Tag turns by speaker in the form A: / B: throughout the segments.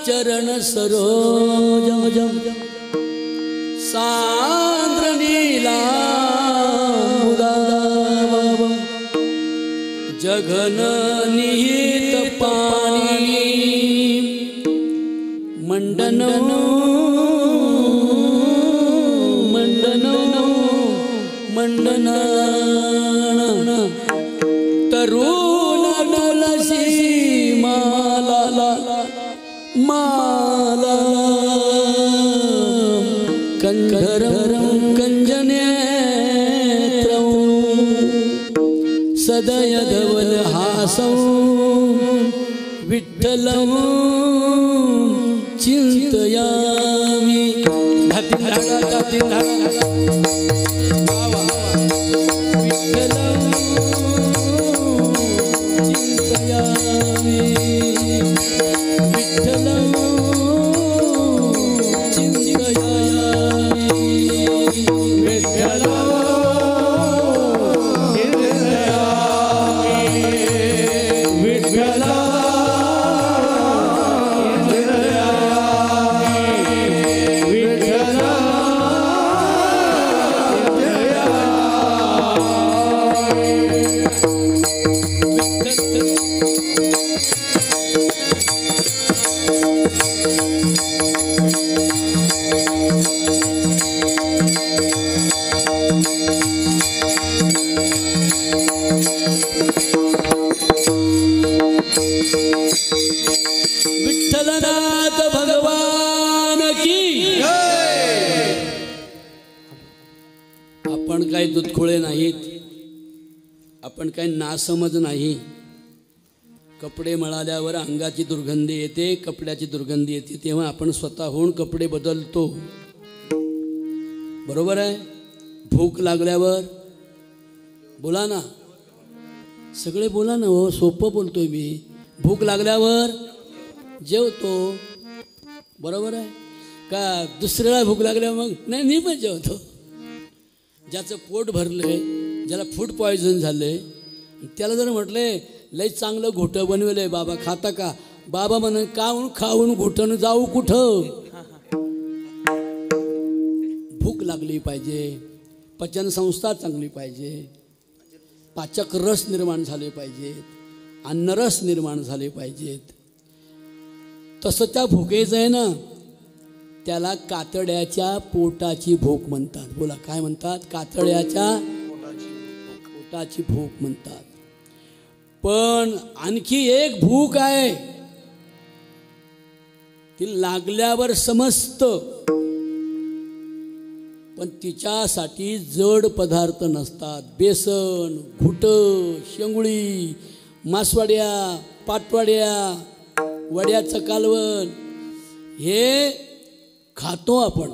A: चरण सरोज सांद्र नीला जघन निहित पाणी मंडन मंडन मंडन तरुण तुलसी माला माला कंधरं कंजनेत्रं सदय धवल हासौ विठ्ठलं चिंतयामि विठ्ठलनाथ भगवान की आपण काही दुधखोळे नाहीत, आपण काही नासमज नाही. कपडे मळाल्यावर अंगाची दुर्गंधी येते, कपड्याची दुर्गंधी येते, तेव्हा आपण स्वतःहून कपडे बदलतो. बरोबर आहे. भूक लागल्यावर बोला ना, सगळे बोला ना हो, सोपं बोलतोय मी. भूक लागल्यावर जेवतो. बरोबर आहे का? दुसऱ्याला भूक लागल्यावर मग नाही, मी पण जेवतो. ज्याचं पोट भरलंय, ज्याला फूड पॉयझन झालंय, त्याला जर म्हटले लय चांगलं घोटं बनवलंय बाबा, खाता का? बाबा म्हण काऊन खाऊन घोटण जाऊ कुठं? भूक लागली पाहिजे, पचनसंस्था चांगली पाहिजे, पाचक रस निर्माण झाले पाहिजेत, अन्नरस निर्माण झाले पाहिजेत. तसं त्या भुकेचं आहे ना, त्याला कातड्याच्या पोटाची भूक म्हणतात. बोला काय म्हणतात? कातड्याच्या पोटाची भूक म्हणतात. पण आणखी एक भूक आहे, ती लागल्यावर समजतं, पण तिच्यासाठी जड पदार्थ नसतात. बेसन, घुटं, शेंगुळी, मासवड्या, पाटवड्या, वड्याचं कालवण हे खातो आपण.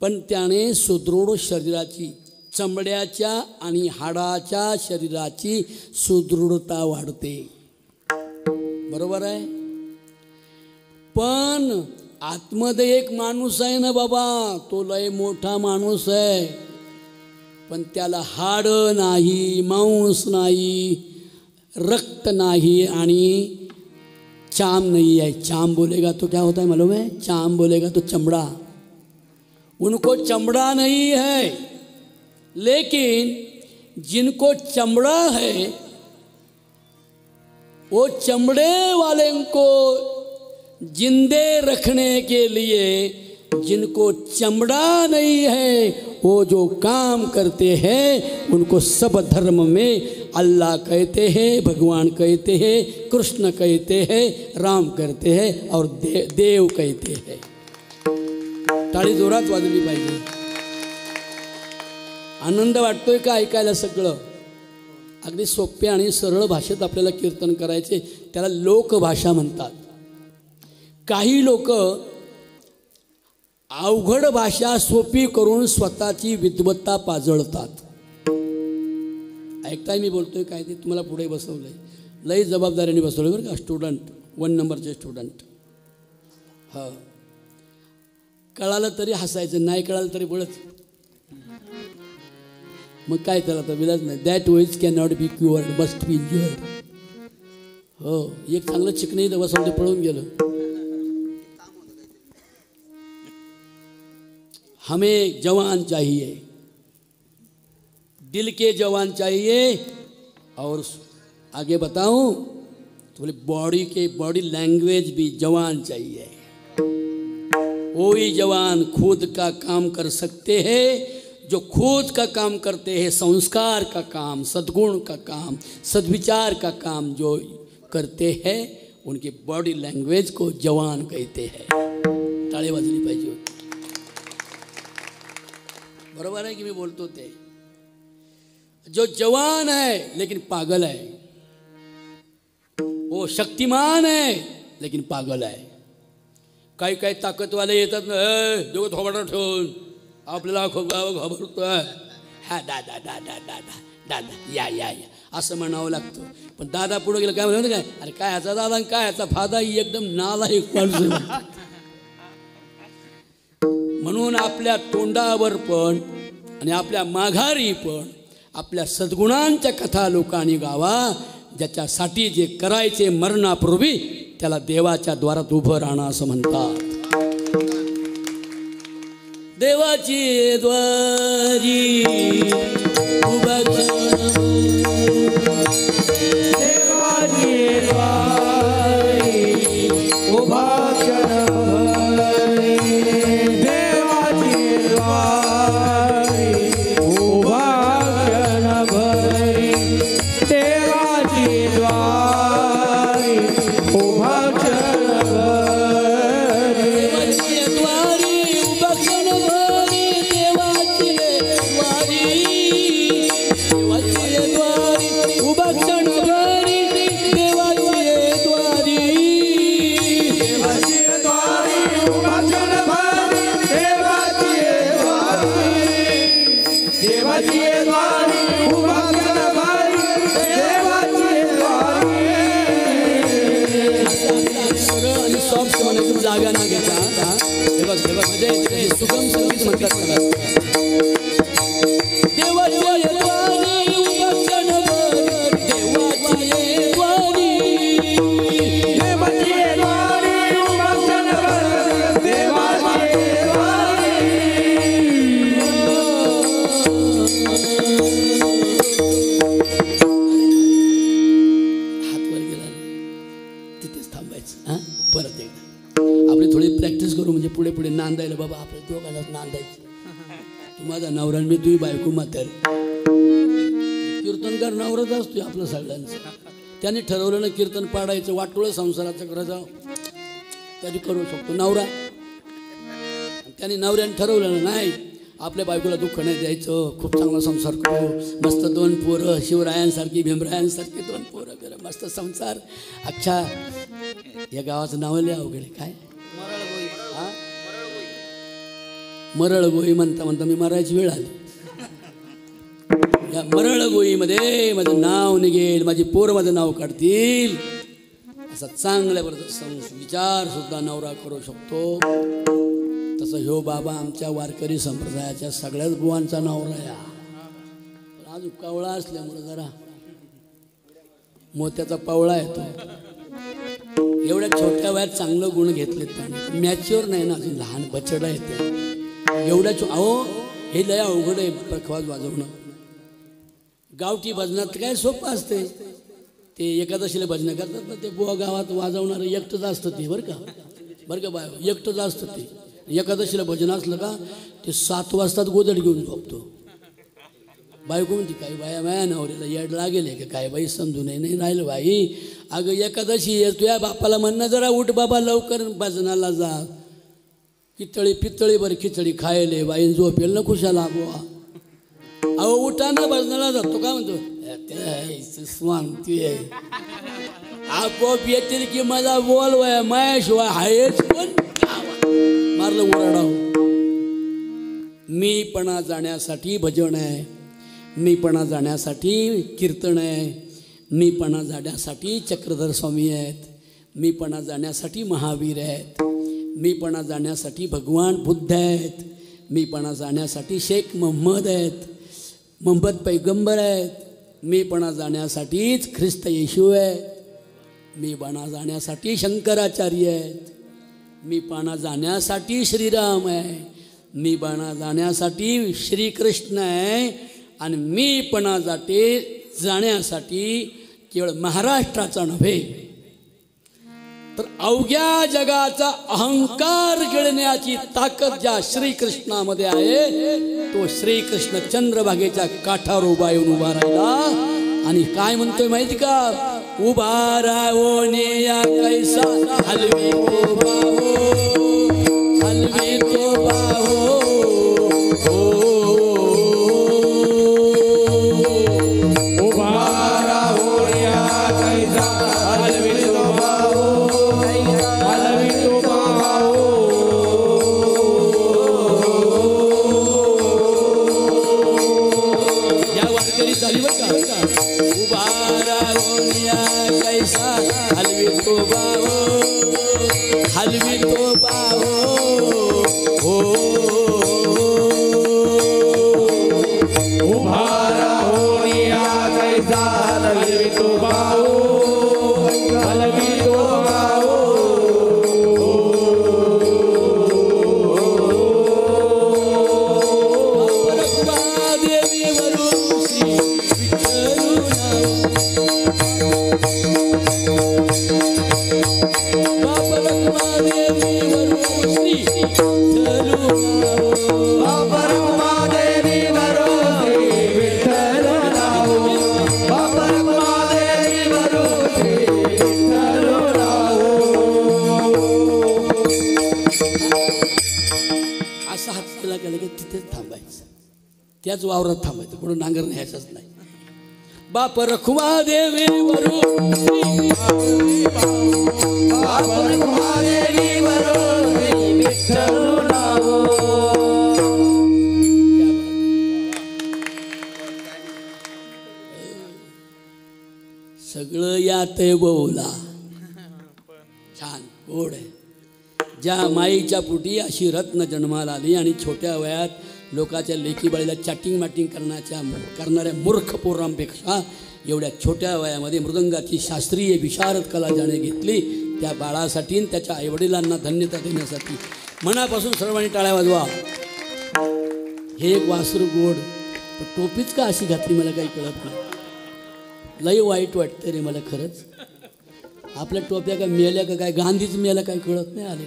A: पण त्याने सुदृढ शरीराची, चमड्याच्या आणि हाडाच्या शरीराची सुदृढता वाढते. बरोबर आहे. पण आतमध्ये एक माणूस आहे ना बाबा, तो लय मोठा माणूस आहे, पण त्याला हाड नाही, मांस नाही, रक्त नाही आणि चाम नहीं है. चाम बोलेगा तो क्या होता है मालूम है? चाम बोलेगा तो चमड़ा. उनको चमड़ा नहीं है, लेकिन जिनको चमड़ा है वो चमड़े वाले को जिंदे रखने के लिए, जिनको चमड़ा नहीं है वो जो काम करते हैं उनको सब धर्म में अल्लाह कहते हैं, भगवान कहते हैं, कृष्ण कहते हैं, राम कहते हैं और देव कहते हैं. टाळी जोरात वाजली पाहिजे. आनंद वाटतोय का ऐकायला? सगळं अगदी सोप्या आणि सरळ भाषेत आपल्याला कीर्तन करायचे. त्याला लोकभाषा म्हणतात. काही लोक अवघड भाषा सोपी करून स्वतःची विद्वत्ता पाजळतात. ऐकताय मी बोलतोय काय ते? तुम्हाला पुढे बसवलंय, लई जबाबदारीने बसवलं बरं का. स्टुडंट, 1 नंबरचे स्टुडंट. हा, कळालं तरी हसायचं, नाही कळालं तरी बोलत. मग काय त्याला तर विलाज नाही. That ways can not be cured, must be injured. हो, एक चांगलं चिकनही दवासाठी पळून गेलं. हमें जवान चाहिए, दिल के जवान चाहिए. और आगे बताऊं तो बोले बॉडी लैंग्वेज भी जवान चाहिए. वही जवान खुद का काम कर सकते हैं जो खुद का काम करते हैं, संस्कार का काम, सद्गुण का काम, सद्विचार का काम जो करते हैं उनकी बॉडी लैंग्वेज को जवान कहते हैं. टाळी वाजली पाहिजे. बरोबर है कि मैं बोलतो ते. जो जवान है लेकिन पागल है, वो शक्तिमान है लेकिन पागल आहे. काही काही ताकदवाले येतात ना, दोघं थोबाडा ठेवून आपल्याला घाबरतोय. हा दादा दादा दादा दादा या या या असं म्हणावं लागतं. पण दादा पुढे गेलं काय म्हणतो काय, अरे काय ह्याचा दादा आणि काय ह्याचा फादा, ही एकदम नालायक माणूस. म्हणून आपल्या तोंडावर पण आणि आपल्या माघारी पण आपल्या सद्गुणांच्या कथा लोकांनी गावा. ज्याच्यासाठी जे करायचे मरणापूर्वी त्याला देवाच्या द्वारात उभं राहणं असं म्हणतात. देवाची द्वारी उभा जागा न घेता म्हणजे सुगम संगीत म्हणतात मला. पुढे पुढे नांदायला बाबा आपल्या दोघांनाच नांदायचं. तू माझा नवरा मी तुझी बायको म्हातारी. कीर्तनकार नवराच असतो आपलं सगळ्यांचं. त्याने ठरवलं ना कीर्तन पाडायचं, वाटोळं संसाराचं करायचं त्याने करू शकतो नवरा. त्याने नवऱ्याने ठरवलं ना नाही आपल्या बायकोला दुःख नाही द्यायचं, खूप चांगला संसार करू, मस्त 2 पोरं, शिवरायांसारखी भीमरायांसारखी 2 पोरं करा, मस्त संसार. अच्छा या गावाचं नाव लिहा अवघड काय मरळगोई म्हणता म्हणता मी मरायची वेळ आली. या मरळगोईमध्ये माझं नाव निघेल, माझी पोरं माझं नाव काढतील असा चांगल्या प्रकारचा विचार सुद्धा नवरा करू शकतो. तसं ह्यो बाबा आमच्या वारकरी संप्रदायाच्या सगळ्याच बुवांचा नवरा या. अजून कवळा असल्यामुळे जरा मोत्याचा पवळा येतो. एवढ्या छोट्या वयात चांगलं गुण घेतलेत पण मॅच्युअर नाही ना, अजून लहान बछडा येते. एवढ्या अहो हे लय अवघड आहे प्रखवाज वाजवणं. गावठी भजनात काय सोपं असते, ते एकादशीला भजनं करतात ना, ते बुवा गावात वाजवणारं एकटंच असतं ते. बरं का बाय, एकटंच असतं ते. एकादशीला भजन असलं का ते 7 वाजतात गोदड घेऊन झोपतो. बायको म्हणते काय बाया माया नवऱ्याला येड लागेल का काय बाई, समजून नाही राहिलं बाई. अगं एकादशी आहे, तुझ्या बापाला म्हणणं जरा उठ बाबा लवकर भजनाला जा. पितळी पितळी बरं खिचडी खायले बाई, झोपेल ना खुशाला बुवा. अहो उठा ना भजनाला जातो का म्हणतो स्वांती आहे. आपोआप येतील की मला बोलवाय मायाशिवाय आहेच पण मारलं उराडाव. मीपणा जाण्यासाठी भजन आहे, मीपणा जाण्यासाठी कीर्तन आहे, मीपणा जाण्यासाठी चक्रधर स्वामी आहेत, मीपणा जाण्यासाठी महावीर आहेत, मीपणा जाण्यासाठी भगवान बुद्ध आहेत, मीपणा जाण्यासाठी शेख मोहम्मद आहेत, मोहम्मद पैगंबर आहेत, मीपणा जाण्यासाठीच ख्रिस्त येशू आहे. मी बाणा जाण्यासाठी शंकराचार्य आहेत, मी बाणा जाण्यासाठी श्रीराम आहे, मी बाणा जाण्यासाठी श्रीकृष्ण आहे, आणि मी पणा जाण्यासाठी केवळ महाराष्ट्राचा नव्हे तर अवघ्या जगाचा अहंकार गिळण्याची ताकद ज्या श्रीकृष्णामध्ये आहे, तो श्रीकृष्ण चंद्रभागेच्या काठावर उभा येऊन उभा राहिला आणि काय म्हणतोय माहिती का? उभा राहो या कैसा हलवी तो बाहो, हलवी तो बाहो, हलवी तो बाहो हो, उभा राहो या कैसा हलवी तो बाहो, हलवी तो बाहो, देवी वरून श्री असा हात केला गेला की तिथेच थांबायचं, त्याच वावरात थांबायचं, म्हणून नांगर न्यायचाच नाही. बाप रखुमा देवी वरून सगळं यात बोला. छान गोड आहे. ज्या माईच्या पोटी अशी रत्न जन्माला आली आणि छोट्या वयात लोकाच्या लेकीबाळीला चॅटिंग मॅटिंग करणाऱ्या मूर्ख पोरांपेक्षा एवढ्या छोट्या वयामध्ये मृदंगाची शास्त्रीय विशारद कला ज्याने घेतली, त्या बाळासाठी आणि त्याच्या आईवडिलांना धन्यता देण्यासाठी मनापासून सर्वांनी टाळ्या वाजवा. हे एक वासरू गोड, पण टोपीच का अशी घातली मला काही कळत नाही. लई वाईट वाटतं रे मला खरंच. आपल्या टोप्या काय मेल्या का काय, गांधीच मेल्या काही कळत नाही. आले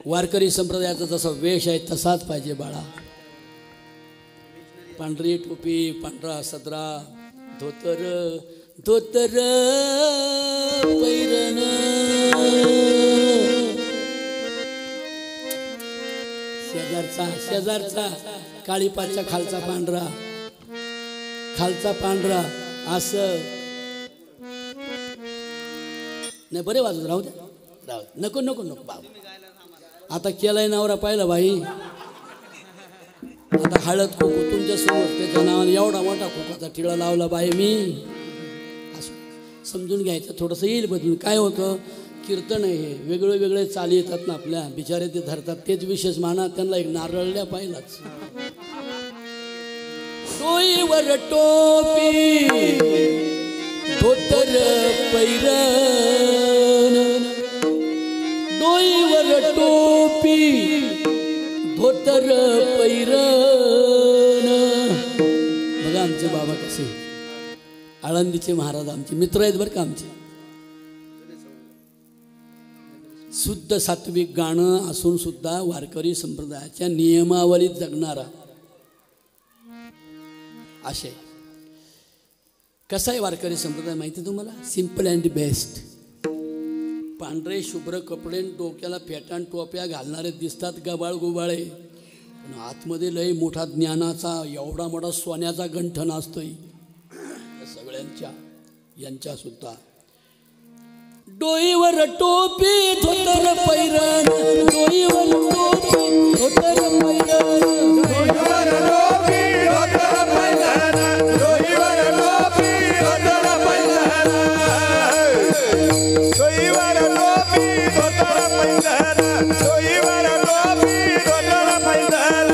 A: वारकरी संप्रदायाचा जसा वेश आहे तसाच पाहिजे बाळा. पांढरी टोपी, पांढरा सदरा, धोतर धोतर पैरण, शेजारचा काळीपाचा खालचा पांढरा असं नाही. बरे वाजत राहू द्या, नको नको नको बाबा. आता केलाय नवरा पाहिला बाई, आता हळद कुकू तुमच्या समोर त्याच्या नावाने एवढा मोठा कुकाचा टिळा लावला बाई मी. असं समजून घ्यायचं, थोडंसं येईल बदलून. काय होतं, कीर्तन आहे हे, वेगळे वेगळे चाली येतात ना आपल्या, बिचारे ते धरतात. तेच विशेष माना, त्यांना एक नारळल्या पाहिलाच. डोईवर टोपी धोतर पैरण, डोईवर टोपी धोतर पैरण. बघा आमचे बाबा कसे, आळंदीचे महाराज आमचे मित्र आहेत बरं का. आमचे शुद्ध सात्विक गाणं असून सुद्धा वारकरी संप्रदायाच्या नियमावलीत जगणारा असे. कसा आहे वारकरी संप्रदाय माहिती तुम्हाला? Simple and best. पांढरे शुभ्र कपडे, डोक्याला फेटाण टोप्या घालणारे दिसतात गबाळ गुबाळे, पण आतमध्ये लय मोठा ज्ञानाचा एवढा मोठा सोन्याचा गंठण असतोय सगळ्यांच्या, यांच्या सुद्धा. डोईवर टोपी धोतर पैरण, डोईवर टोपी धोतर पैरण, डोईवर टोपी धोतर पैरण, डोईवर टोपी धोतर पैरण, डोईवर टोपी धोतर पैरण, डोईवर टोपी धोतर पैरण.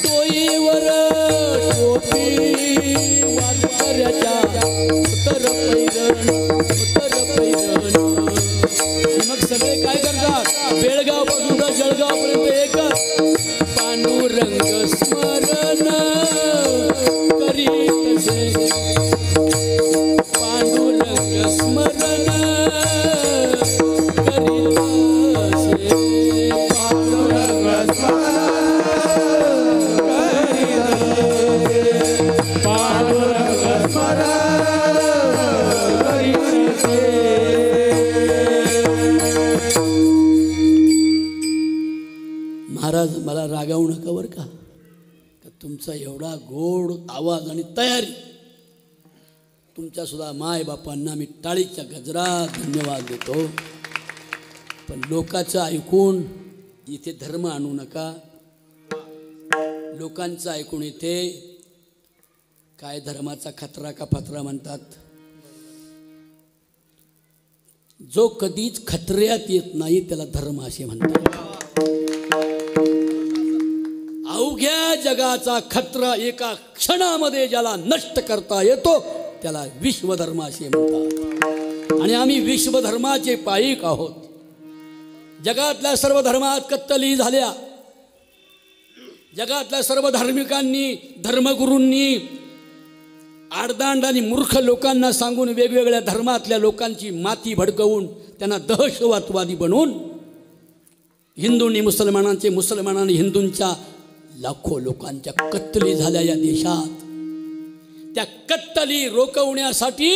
A: डोईवर वारकऱ्याच्या उतर पैरण मग सगळे काय करतात बेळगाव पासून तर जळगाव पर्यंत एकच पांडुरंग स्मरण करीत पांडुरंग स्मरण करीत महाराज मला रागावू नका बरं का तुमचा एवढा गोड आवाज आणि तयारी तुमच्या सुद्धा माय बापांना मी टाळीच्या गजरात धन्यवाद देतो. पण लोकांचं ऐकून इथे धर्म आणू नका. लोकांचं ऐकून इथे काय धर्माचा खतरा का फतरा म्हणतात. जो कधीच खतऱ्यात येत नाही त्याला धर्म असे म्हणतात. अवघ्या जगाचा खतरा एका क्षणामध्ये ज्याला नष्ट करता येतो त्याला विश्वधर्म असे म्हणतात. आणि आम्ही विश्वधर्माचे पाईक आहोत. जगातल्या सर्व धर्मात कत्तली झाल्या. जगातल्या सर्व धार्मिकांनी धर्मगुरूंनी आडदांड आणि मूर्ख लोकांना सांगून वेगवेगळ्या धर्मातल्या लोकांची माती भडकवून त्यांना दहशतवादी बनवून हिंदूंनी मुसलमानांनी हिंदूंच्या लाखो लोकांच्या कत्तली झाल्या या देशात. त्या कत्तली रोखवण्यासाठी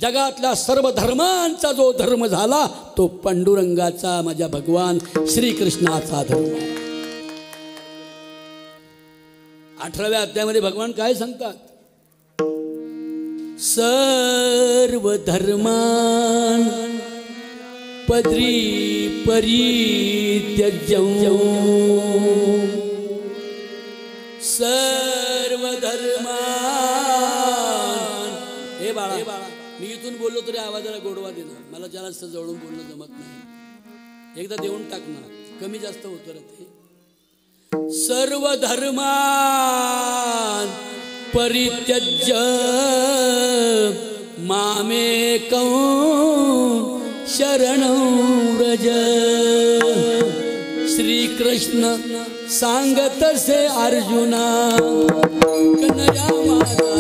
A: जगातल्या सर्व धर्मांचा जो धर्म झाला तो पांडुरंगाचा माझ्या भगवान श्रीकृष्णाचा धर्म. 18व्या अध्यायामध्ये भगवान काय सांगतात. सर्व धर्मान परित्यज्य सर्व धर्मान. हे बाळा मी इथून बोललो तरी आवाजाला गोडवा देणार. मला जास्त जवळून बोलणं जमत नाही. एकदा देऊन टाकणार कमी जास्त होतं रे ते. सर्व धर्मान परित्यज्य मामेकं शरणं व्रज. श्रीकृष्ण सांगतसे अर्जुना कन्हैया माझा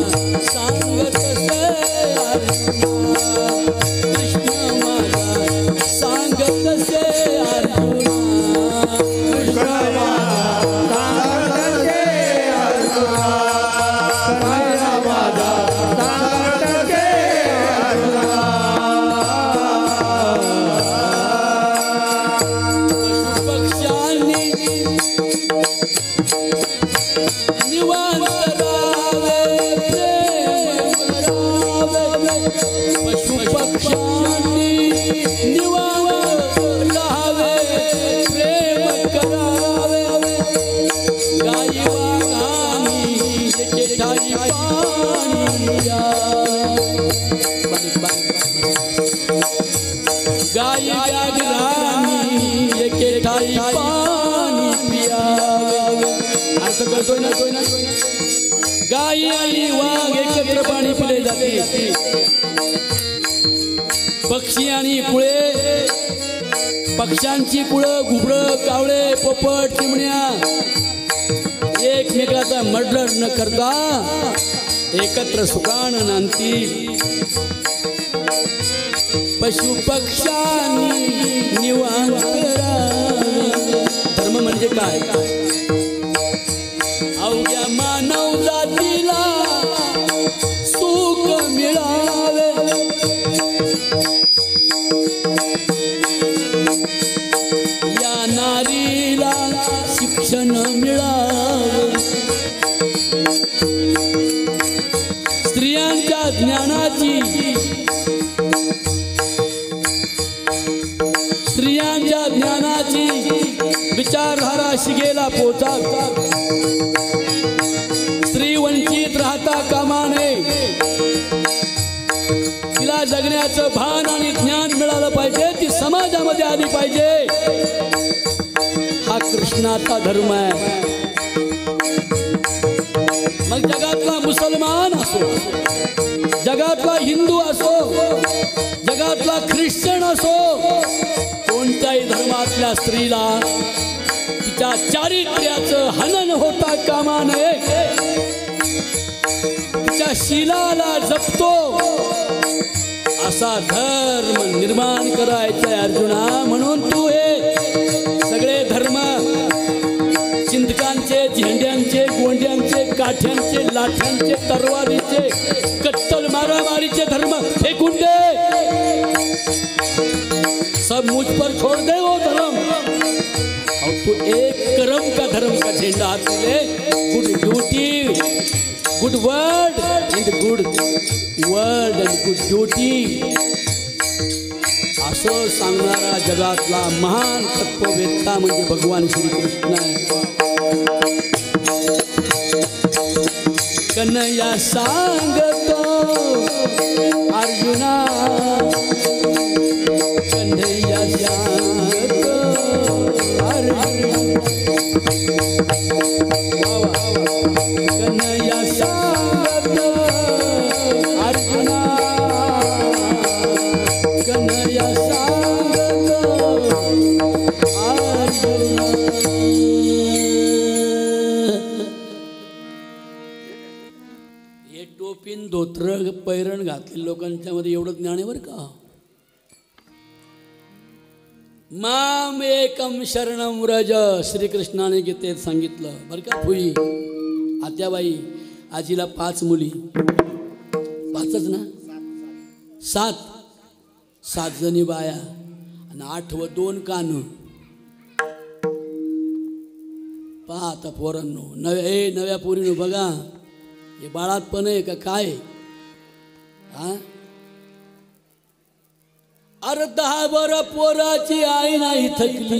A: सांगतसे अर्जुना. कृष्ण माझा सांगतसे अर्जुना. कृष्ण माझा सांगतसे अर्जुना. कन्हैया माझा सांगतसे अर्जुना. पशुपक्ष्यांनी गाई व्याघ्रांनी एके ठाई पाणी पियावे. अर्थ करतोय ना. गाई आणि वाघ एकत्र पाणी पिले जाते. पक्षी आणि कुळे पक्ष्यांची कुळं घुबडं कावळे पोपट चिमण्या एकमेकाचा मर्डर न करता एकत्र सुखानं नांदतील. पशु पक्ष्यांनी निवांत करावे. धर्म म्हणजे काय. अवघ्या मानव जातीला सुख मिळावे. या नारीला शिक्षण मिळावे. स्त्रियांच्या ज्ञानाची विचारधारा शिगेला पोचावी. स्त्री वंचित राहता कामा नये. तिला जगण्याचं भान आणि ज्ञान मिळालं पाहिजे. ती समाजामध्ये आली पाहिजे. हा कृष्णाचा धर्म आहे. मग जगातला मुसलमान असो, जगातला हिंदू असो, जगातला ख्रिश्चन असो, कोणत्याही धर्मातल्या स्त्रीला तिच्या चारित्र्याचं हनन होता कामा नये. तिच्या शीलाला जपतो असा धर्म निर्माण करायचा आहे अर्जुना. म्हणून तू हे सगळे धर्म चिंतकांचे, झेंड्यांचे, गोंड्यांचे, काठ्यांचे, लाठ्यांचे, तरवारीचे, कत्तल मारामारीचे धर्म फेकून दे. सब मुझ पर छोड़ दे वो धर्म. और तू एक कर्म का धर्म का झेंडा हाथ में ले. Good duty, good word end good word end good duty असं सांगणारा जगातला महान तत्ववेत्ता म्हणजे भगवान श्रीकृष्ण आहे. कन्हैया सांगतो अर्जुना, कन्हैया सांगतो अर्जुना, कन्हैया सांगतो अर्जुना, कन्हैया सांगतो अर्जुना. हे टोपीन धोत्र पैरण घातलेल्या लोकांच्या मध्ये एवढं ज्ञान आहे बरं का. माम एकम शरणम व्रज श्रीकृष्णाने गीतेत सांगितलं बरं का. फुई आत्याबाई आजीला 5 मुली, 5च ना, 7 जणी बाया आणि 8 व 2 कान. पहा आता पोरांनो, नव्या पोरीनो बघा, हे बाळात पण आहे का काय. हा अरे 10 बर पोराची आई नाही थकली,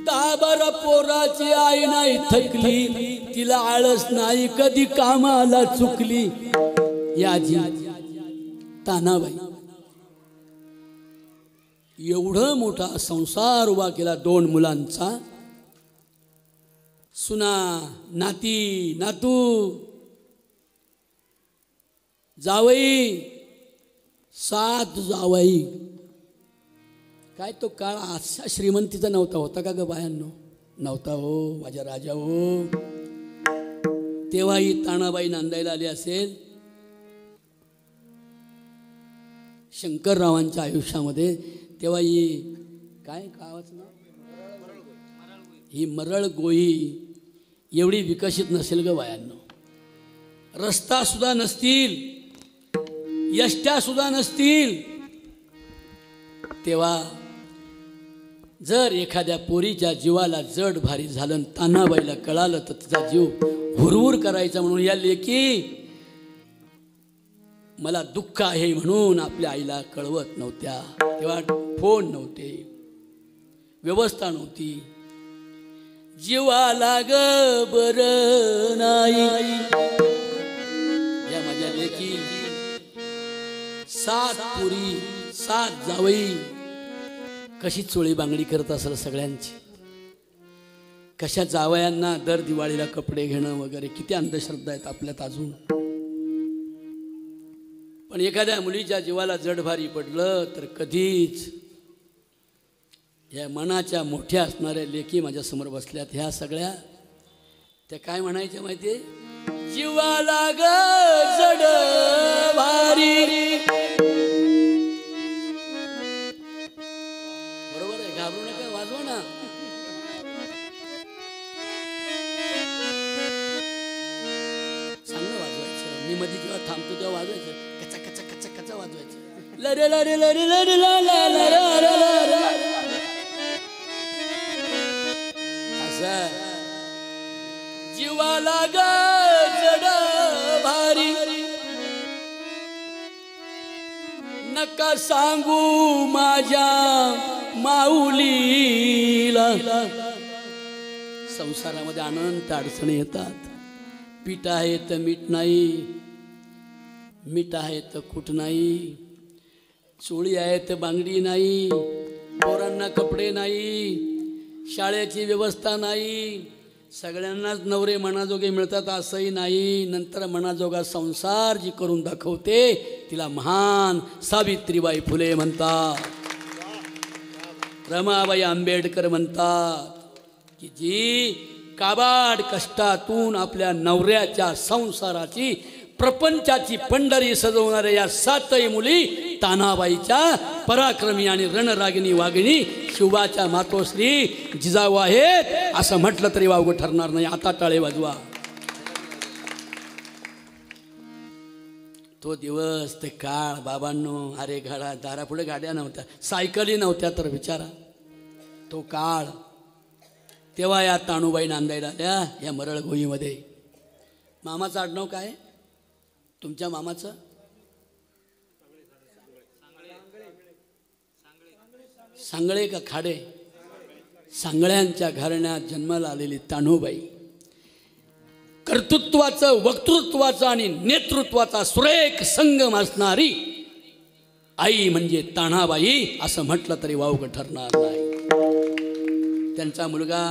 A: 10 बर पोराची आई नाही थकली, तिला आळस नाही कधी कामाला चुकली. याजी तानाबाई एवढं मोठा संसार उभा केला 2 मुलांचा. सुना, नाती, नातू, जावई, 7 जावई. काय तो काळ असा श्रीमंतीचा नव्हता, होता का ग बायांनो? नव्हता हो माझ्या राजा हो. तेव्हाही तानाबाई नांदायला आली असेल शंकररावांच्या आयुष्यामध्ये. तेव्हा ही काय गावाचं नाव, ही मरळ गोई एवढी विकसित नसेल ग बायांनो. रस्ता सुद्धा नसतील, यष्ट्या सुद्धा नसतील. तेव्हा जर एखाद्या पोरीच्या जीवाला जड भारी झालं, तानाबाईला कळालं तर तिचा जीव हुरहुर करायचा. म्हणून या लेकी मला दुःख आहे म्हणून आपल्या आईला कळवत नव्हत्या. तेव्हा फोन नव्हते, व्यवस्था नव्हती. जीवाला ग बर नाही या माझ्या लेकी. 7 पुरी, 7 जावई. कशी चोळी बांगडी करत असेल सगळ्यांची. कशा जावयांना दर दिवाळीला कपडे घेणं वगैरे, किती अंधश्रद्धा आहेत आपल्यात अजून. पण एखाद्या मुलीच्या जीवाला जडभारी पडलं तर कधीच या मनाच्या मोठ्या असणाऱ्या लेकी माझ्या समोर बसल्यात ह्या सगळ्या, त्या काय म्हणायच्या माहितीये? जीवाला ग जड भारी. बरोबर आहे, घाबरू नका, वाजवा ना. चांगलं वाजवायचं. मी मध्ये जेव्हा थांबतो तेव्हा वाजवायचं, कचा कचा कचा कचा वाजवायचं. लरे लरे लरे लरे ला ला ला ला ला ला. जीवाला ग जड भारी. नका सांगू माझ्या माऊलीला. संसारामध्ये अनंत अडचणी येतात. पीठ आहे तर मीठ नाही, मीठ आहे तर कूट नाही, चोळी आहे तर बांगडी नाही, पोरांना कपडे नाही, शाळेची व्यवस्था नाही, सगळ्यांनाच नवरे मनाजोगे मिळतात असंही नाही. नंतर मनाजोगा संसार जी करून दाखवते तिला महान सावित्रीबाई फुले म्हणतात, रमाबाई आंबेडकर म्हणतात की जी काबाड कष्टातून आपल्या नवऱ्याच्या संसाराची प्रपंचाची पंढरी सजवणाऱ्या या सातही मुली तानाबाईच्या पराक्रमी आणि रणरागिणी वागिनी शिवाच्या मातोश्री जिजाऊ आहेत असं म्हटलं तरी वावगं ठरणार नाही. आता टाळे वाजवा. तो दिवस ते काळ बाबांनो, अरे गाडा दारापुढे गाड्या नव्हत्या, सायकली नव्हत्या तर विचारा तो काळ. तेव्हा या ताणूबाई नांदायला आल्या या मरळ गोईमध्ये. मामाचं आडनाव काय तुमच्या मामाचं? सांगळे का खाडे? सांगळ्यांच्या घराण्यात जन्माला आलेली ताणूबाई, कर्तृत्वाचं वक्तृत्वाचं आणि नेतृत्वाचा सुरेख संगम असणारी आई म्हणजे ताणाबाई असं म्हटलं तरी वावगं ठरणार नाही. त्यांचा मुलगा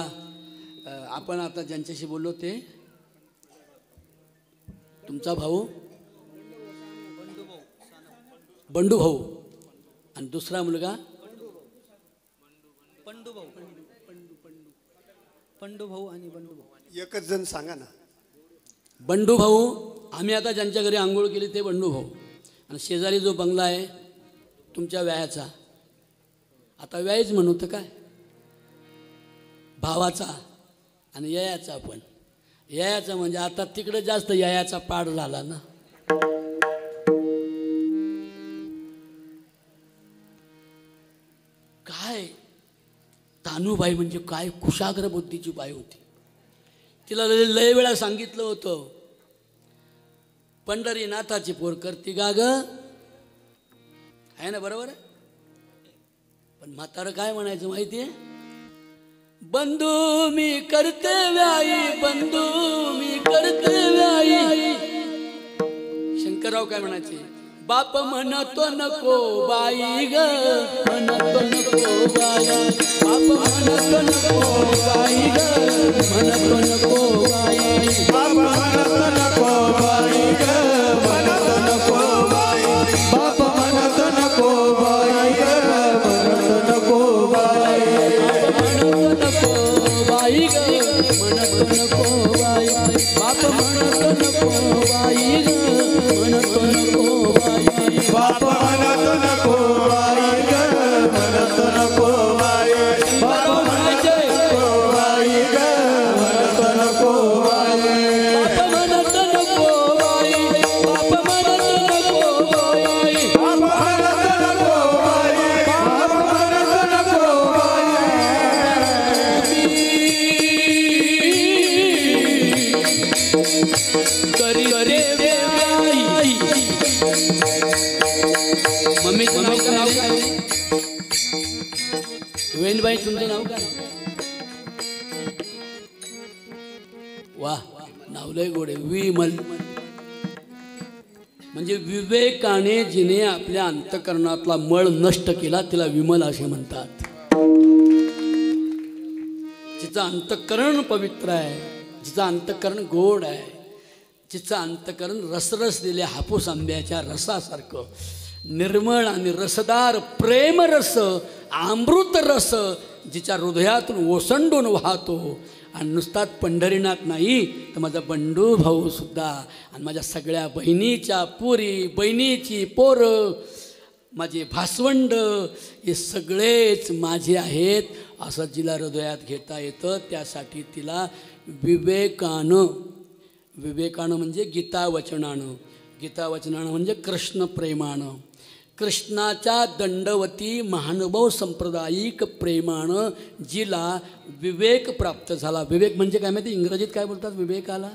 A: आपण आता ज्यांच्याशी बोललो ते तुमचा भाऊ बंडू भाऊ आणि दुसरा मुलगा
B: पंडू भाऊ आणि बंडू भाऊ.
C: एकच जण सांगा ना.
A: बंडू भाऊ. आम्ही आता ज्यांच्या घरी आंघोळ केली ते बंडू भाऊ. आणि शेजारी जो बंगला आहे तुमच्या व्यायाचा, आता व्यायच म्हणू तर काय, भावाचा आणि ययाचा. पण ययाचा म्हणजे आता तिकडे जास्त ययाचा पाड झाला ना. काय तानूबाई म्हणजे काय कुशाग्र बुद्धीची बाई होती. तिला लय वेळा सांगितलं होतं पंढरीनाथाची पोर करती गा ग, आहे ना, बरोबर आहे. पण म्हातारं काय म्हणायचं माहितीये, बंधू मी करते व्याई, बंधू मी करते व्याई. शंकरराव काय म्हणायचे, बाप म्हणतो नको बाई ग, म्हणतो नको बाई, बाप म्हणतो नको बाई ग, म्हणतो नको बाई,
C: बाप म्हणतो नको बाई ग, म्हणतो नको बाई, बाप म्हणतो नको बाई ग, म्हणतो नको बाई,
A: म्हणतो नको बाई ग, म्हणतो नको बाई, बाप म्हणतो नको बाई ग, म्हणतो नको बाई,
C: बाप म्हणतो नको बाई ग, म्हणतो नको बाई, बाप म्हणतो नको बाई ग, म्हणतो नको बाई,
A: बाप म्हणतो नको बाई, बाप म्हणतो नको बाई,
C: बाप म्हणतो नको बाई, बाप म्हणतो नको
A: करी करे व्याई. मम्मीचं नाव काय? वेणबाई तुमचं नाव काय? वा, नाव लय गोडे, विमल. म्हणजे विवेकाने जिने आपल्या अंतकरणातला मळ नष्ट केला तिला विमल असे म्हणतात. जिचं अंतकरण पवित्र आहे, जिचं अंतकरण गोड आहे, जिचं अंतकरण रसरस दिले हापूस आंब्याच्या रसासारखं निर्मळ आणि रसदार प्रेमरस अमृत रस जिच्या हृदयातून ओसंडून वाहतो. आणि नुसताच पंढरीनाथ नाही तर माझा बंडू भाऊ सुद्धा आणि माझ्या सगळ्या बहिणीच्या पोरी, बहिणीची पोरं, माझे भासवंड हे सगळेच माझे आहेत असं जिला हृदयात घेता येतं. त्यासाठी तिला विवेकानं, विवेकानं म्हणजे गीतावचनानं, गीतावचनानं म्हणजे कृष्ण प्रेमानं, कृष्णाच्या दंडवती महानुभाव सांप्रदायिक प्रेमानं जिला विवेक प्राप्त झाला. विवेक म्हणजे काय माहिती, इंग्रजीत काय बोलतात विवेकाला?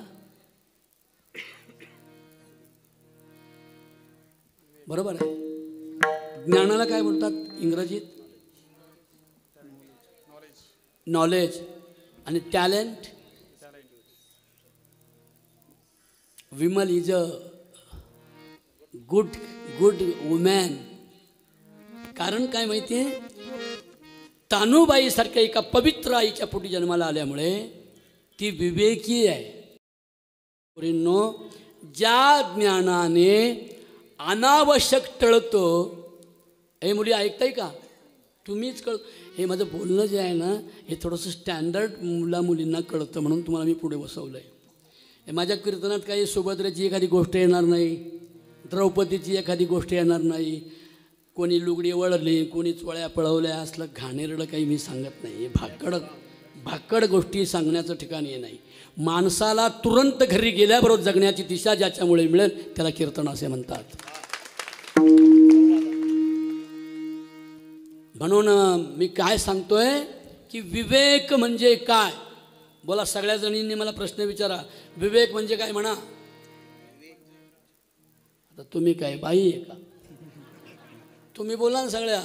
A: बरोबर आहे. ज्ञानाला काय बोलतात इंग्रजीत? नॉलेज. आणि talent, Vimal is a good woman. कारण काय माहिती आहे, तानूबाईसारख्या एका पवित्र आईच्या पोटी जन्माला आल्यामुळे ती विवेकी आहे. पोरींनो, ज्या ज्ञानाने अनावश्यक टळतो, हे मुली ऐकताय का? तुम्हीच हे माझं बोलणं जे आहे ना, हे थोडंसं स्टँडर्ड मुलींना कळतं म्हणून तुम्हाला मी पुढे बसवलं आहे. हे माझ्या कीर्तनात काही सुभद्रेची एखादी गोष्ट येणार नाही, द्रौपदीची एखादी गोष्ट येणार नाही, कोणी लुगडी वळली, कोणी चोळ्या पळवल्या, असलं घाणेरडं काही मी सांगत नाही. हे भाकड गोष्टी सांगण्याचं ठिकाण हे नाही. माणसाला तुरंत घरी गेल्याबरोबर जगण्याची दिशा ज्याच्यामुळे मिळेल त्याला कीर्तन असे म्हणतात. म्हणून मी काय सांगतोय की विवेक म्हणजे काय? बोला, सगळ्या जणींनी मला प्रश्न विचारा, विवेक म्हणजे काय म्हणा. आता तुम्ही काय बाई आहे का? तुम्ही बोला ना सगळ्या,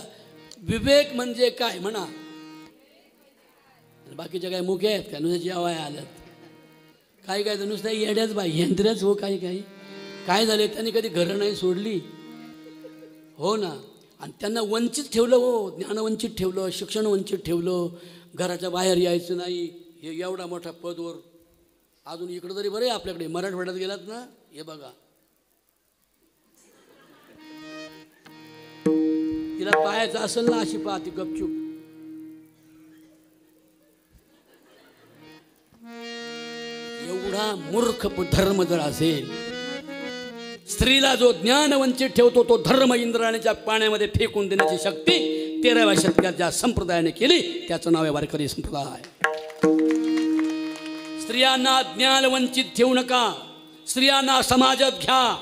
A: विवेक म्हणजे काय म्हणा. बाकीच्या काय मुख्य आहेत का? नुसत्या जेवाय आल्यात काही काय तर नुसत्या येड्याच बाई, यंत्र्याच हो. काही काय झाले, त्यांनी कधी घरं नाही सोडली हो ना. आणि त्यांना वंचित ठेवलं हो, ज्ञानवंचित ठेवलं, शिक्षण वंचित ठेवलं, घराच्या बाहेर यायचं नाही. हे एवढा मोठा पदवर अजून इकडं तरी बरं आहे आपल्याकडे. मराठवाड्यात गेलात ना, हे बघा, तिला पाहायचं असेल ना, अशी पाहते गपचूप. एवढा मूर्ख धर्म जर असेल, स्त्रीला जो ज्ञान वंचित ठेवतो तो धर्म इंद्राणीच्या पाण्यामध्ये फेकून देण्याची शक्ती 13व्या शतकात ज्या संप्रदायाने केली त्याचं नाव आहे वारकरी संप्रदाय. स्त्रियांना ज्ञान वंचित ठेवू नका, स्त्रियांना समाजात घ्या.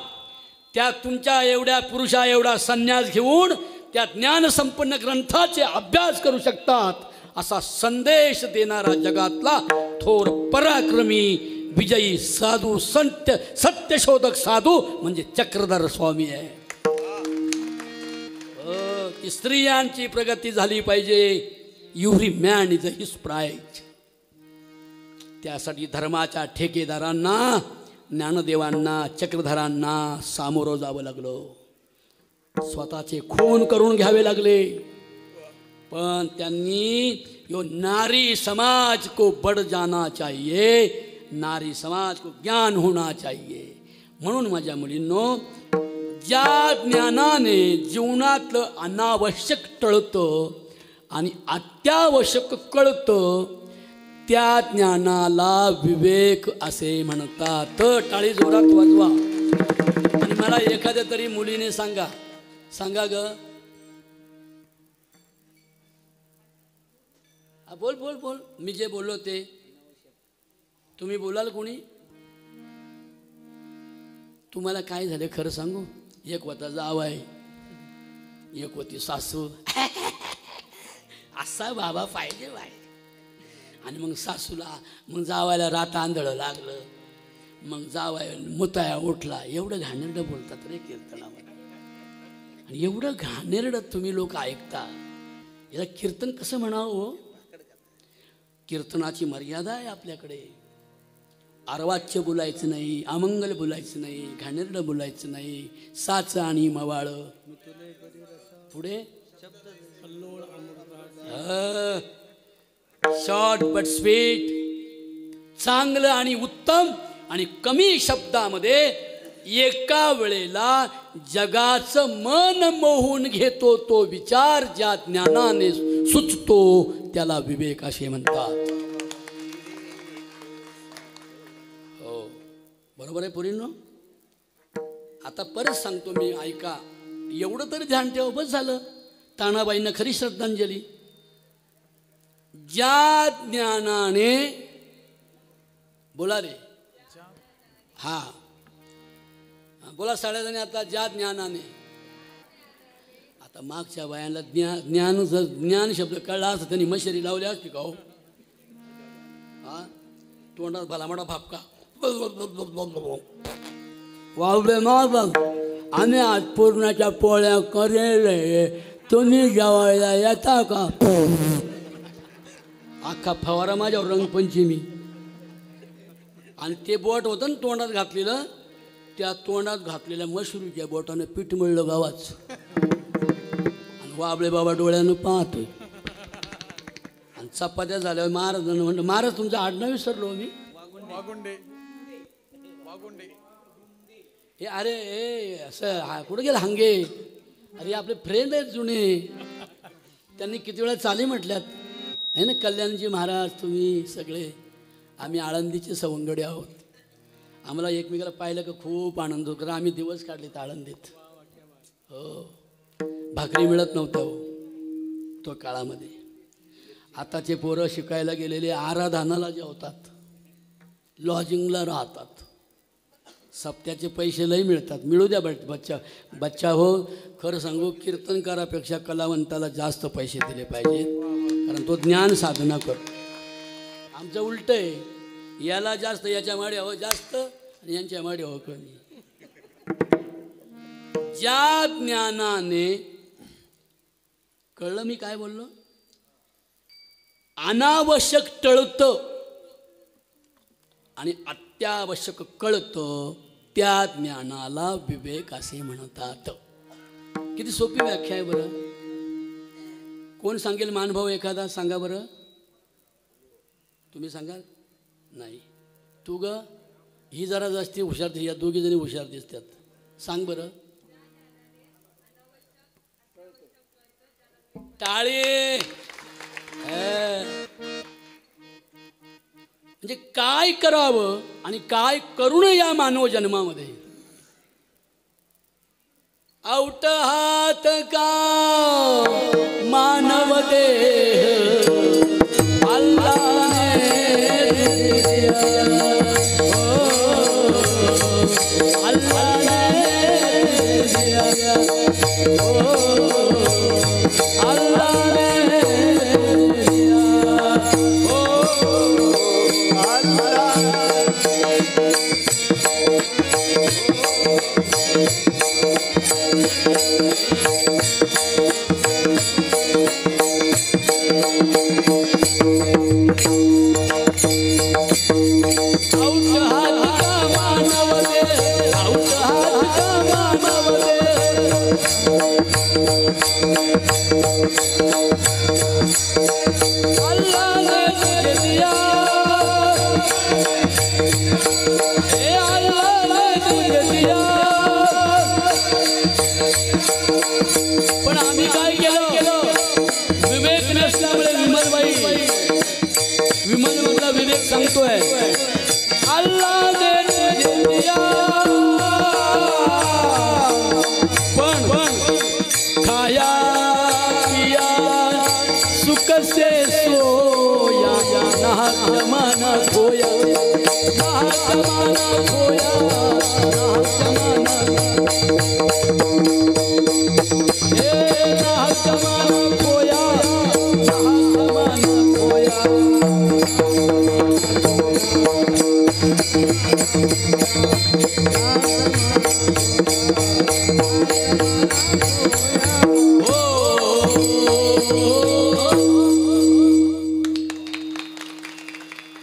A: त्या तुमच्या एवढ्या पुरुषा एवढा संन्यास घेऊन त्या ज्ञानसंपन्न ग्रंथाचे अभ्यास करू शकतात असा संदेश देणारा जगातला थोर पराक्रमी विजयी साधू सत्यशोधक साधू म्हणजे चक्रधर स्वामी आहे. की स्त्रियांची प्रगती झाली पाहिजे. Every man is his prize. त्यासाठी धर्माच्या ठेकेदारांना, ज्ञानदेवांना, चक्रधरांना सामोरं जावं लागलं. स्वतःचे खून करून घ्यावे लागले. पण त्यांनी यो नारी समाज को बढ़ जाना चाहिए, नारी समाज को ज्ञान होना चाहिए. म्हणून माझ्या मुलींनो, ज्या ज्ञानाने जीवनातलं अनावश्यक टळतं आणि अत्यावश्यक कळतं त्या ज्ञानाला विवेक असे म्हणतात. टाळी जोरात वाजवा. आणि मला एखाद्या तरी मुलीने सांगा ग, बोल बोल बोल, मी जे बोललो ते तुम्ही बोलाल कोणी? तुम्हाला काय झालं खरं सांगू? एक होता जावाय, एक होती सासू. असा बाबा पाहिजे बाय. आणि मग सासूला, मग जावायला रात आंधळं लागलं, मग जावाय मुताया उठला. एवढं घाणेरडं बोलतात रे कीर्तनामध्ये. आणि एवढं घाणेरडं तुम्ही लोक ऐकता. याला कीर्तन कसं म्हणावं? कीर्तनाची मर्यादा आहे आपल्याकडे. अर्वाच्य बोलायचं नाही, अमंगल बोलायचं नाही, घाणेरडं बोलायचं नाही, साच आणि मवाळ. पुढे शॉर्ट बट स्वीट. चांगलं आणि उत्तम आणि कमी शब्दामध्ये एका वेळेला जगाचं मन मोहून घेतो तो विचार ज्या ज्ञानाने सुचतो त्याला विवेक असे म्हणतात. हो, बरोबर आहे पोरींनो. आता परत सांगतो मी, ऐका. एवढं तरी ध्यान ठेवा, बस झालं. तानाबाईंना खरी श्रद्धांजली. ज्या ज्ञानाने, बोला रे, हा बोला सगळ्याजणी आता, ज्या ज्ञानाने. आता मागच्या बायांना ज्ञान शब्द कळला असता त्यांनी मशेरी लावली असती का हो? हा, तोंडात भला मोठा भापका. वावडे मागं आम्ही आज पूर्णाच्या पोळ्या करेल, तुम्ही जेवायला येता का? अख्खा फवारा माझ्यावर रंगपंचमी. आणि ते बोट होतं ना तोंडात घातलेलं, त्या तोंडात घातलेल्या मशरूच्या बोटाने पीठ मिळलं गावाच. आणि वाबळे बाबा डोळ्यानं पाहतोय. आणि चपात्या झाल्यावर महाराजांना म्हणलं, महाराज तुमचं आडनाव विसरलो मी. हे अरे ए असं कुठं गेलं हंगे, अरे आपले फ्रेंड आहेत जुने, त्यांनी किती वेळा चाली म्हटल्यात आहे ना. कल्याणजी महाराज तुम्ही सगळे, आम्ही आळंदीचे सवंगडे आहोत. आम्हाला एकमेकाला पाहिलं का खूप आनंद होतो, कारण आम्ही दिवस काढलेत आळंदीत. हो, भाकरी मिळत नव्हत्या हो तो काळामध्ये. आताचे पोरं शिकायला गेलेले आराधनाला जेवतात, लॉजिंगला राहतात, सप्त्याचे पैसे लई मिळतात. मिळू द्या बच्चा हो. खरं सांगू, कीर्तनकारापेक्षा कलावंताला जास्त पैसे दिले पाहिजेत, कारण तो ज्ञान साधना करतो. आमचं उलट आहे, याला जास्त, याच्या माडी हवं जास्त आणि यांच्या माडी हवं कमी. ज्या ज्ञानाने कळलं मी काय बोललो, अनावश्यक टळतं आणि अत्यावश्यक कळतं, त्या ज्ञानाला विवेक असे म्हणतात. किती सोपी व्याख्या आहे बरं. कोण सांगेल मानभाव एखादा, सांगा बरं. तुम्ही सांगाल नाही. तू ग ही जरा जास्ती हुशार दिसते, या दोघी जणी हुशार दिसतात. सांग बरं. टाळे. म्हणजे काय करावं आणि काय करू नये या मानव जन्मामध्ये. औट हात का मानव देह अल्लाने सांगतोय अल्लाह ने तुझे दिया, पण खाया पिया सुख से सोया, ना जमाना खोया, ना जमाना खोया, ना जमाना खोया, ना जमाना खोया.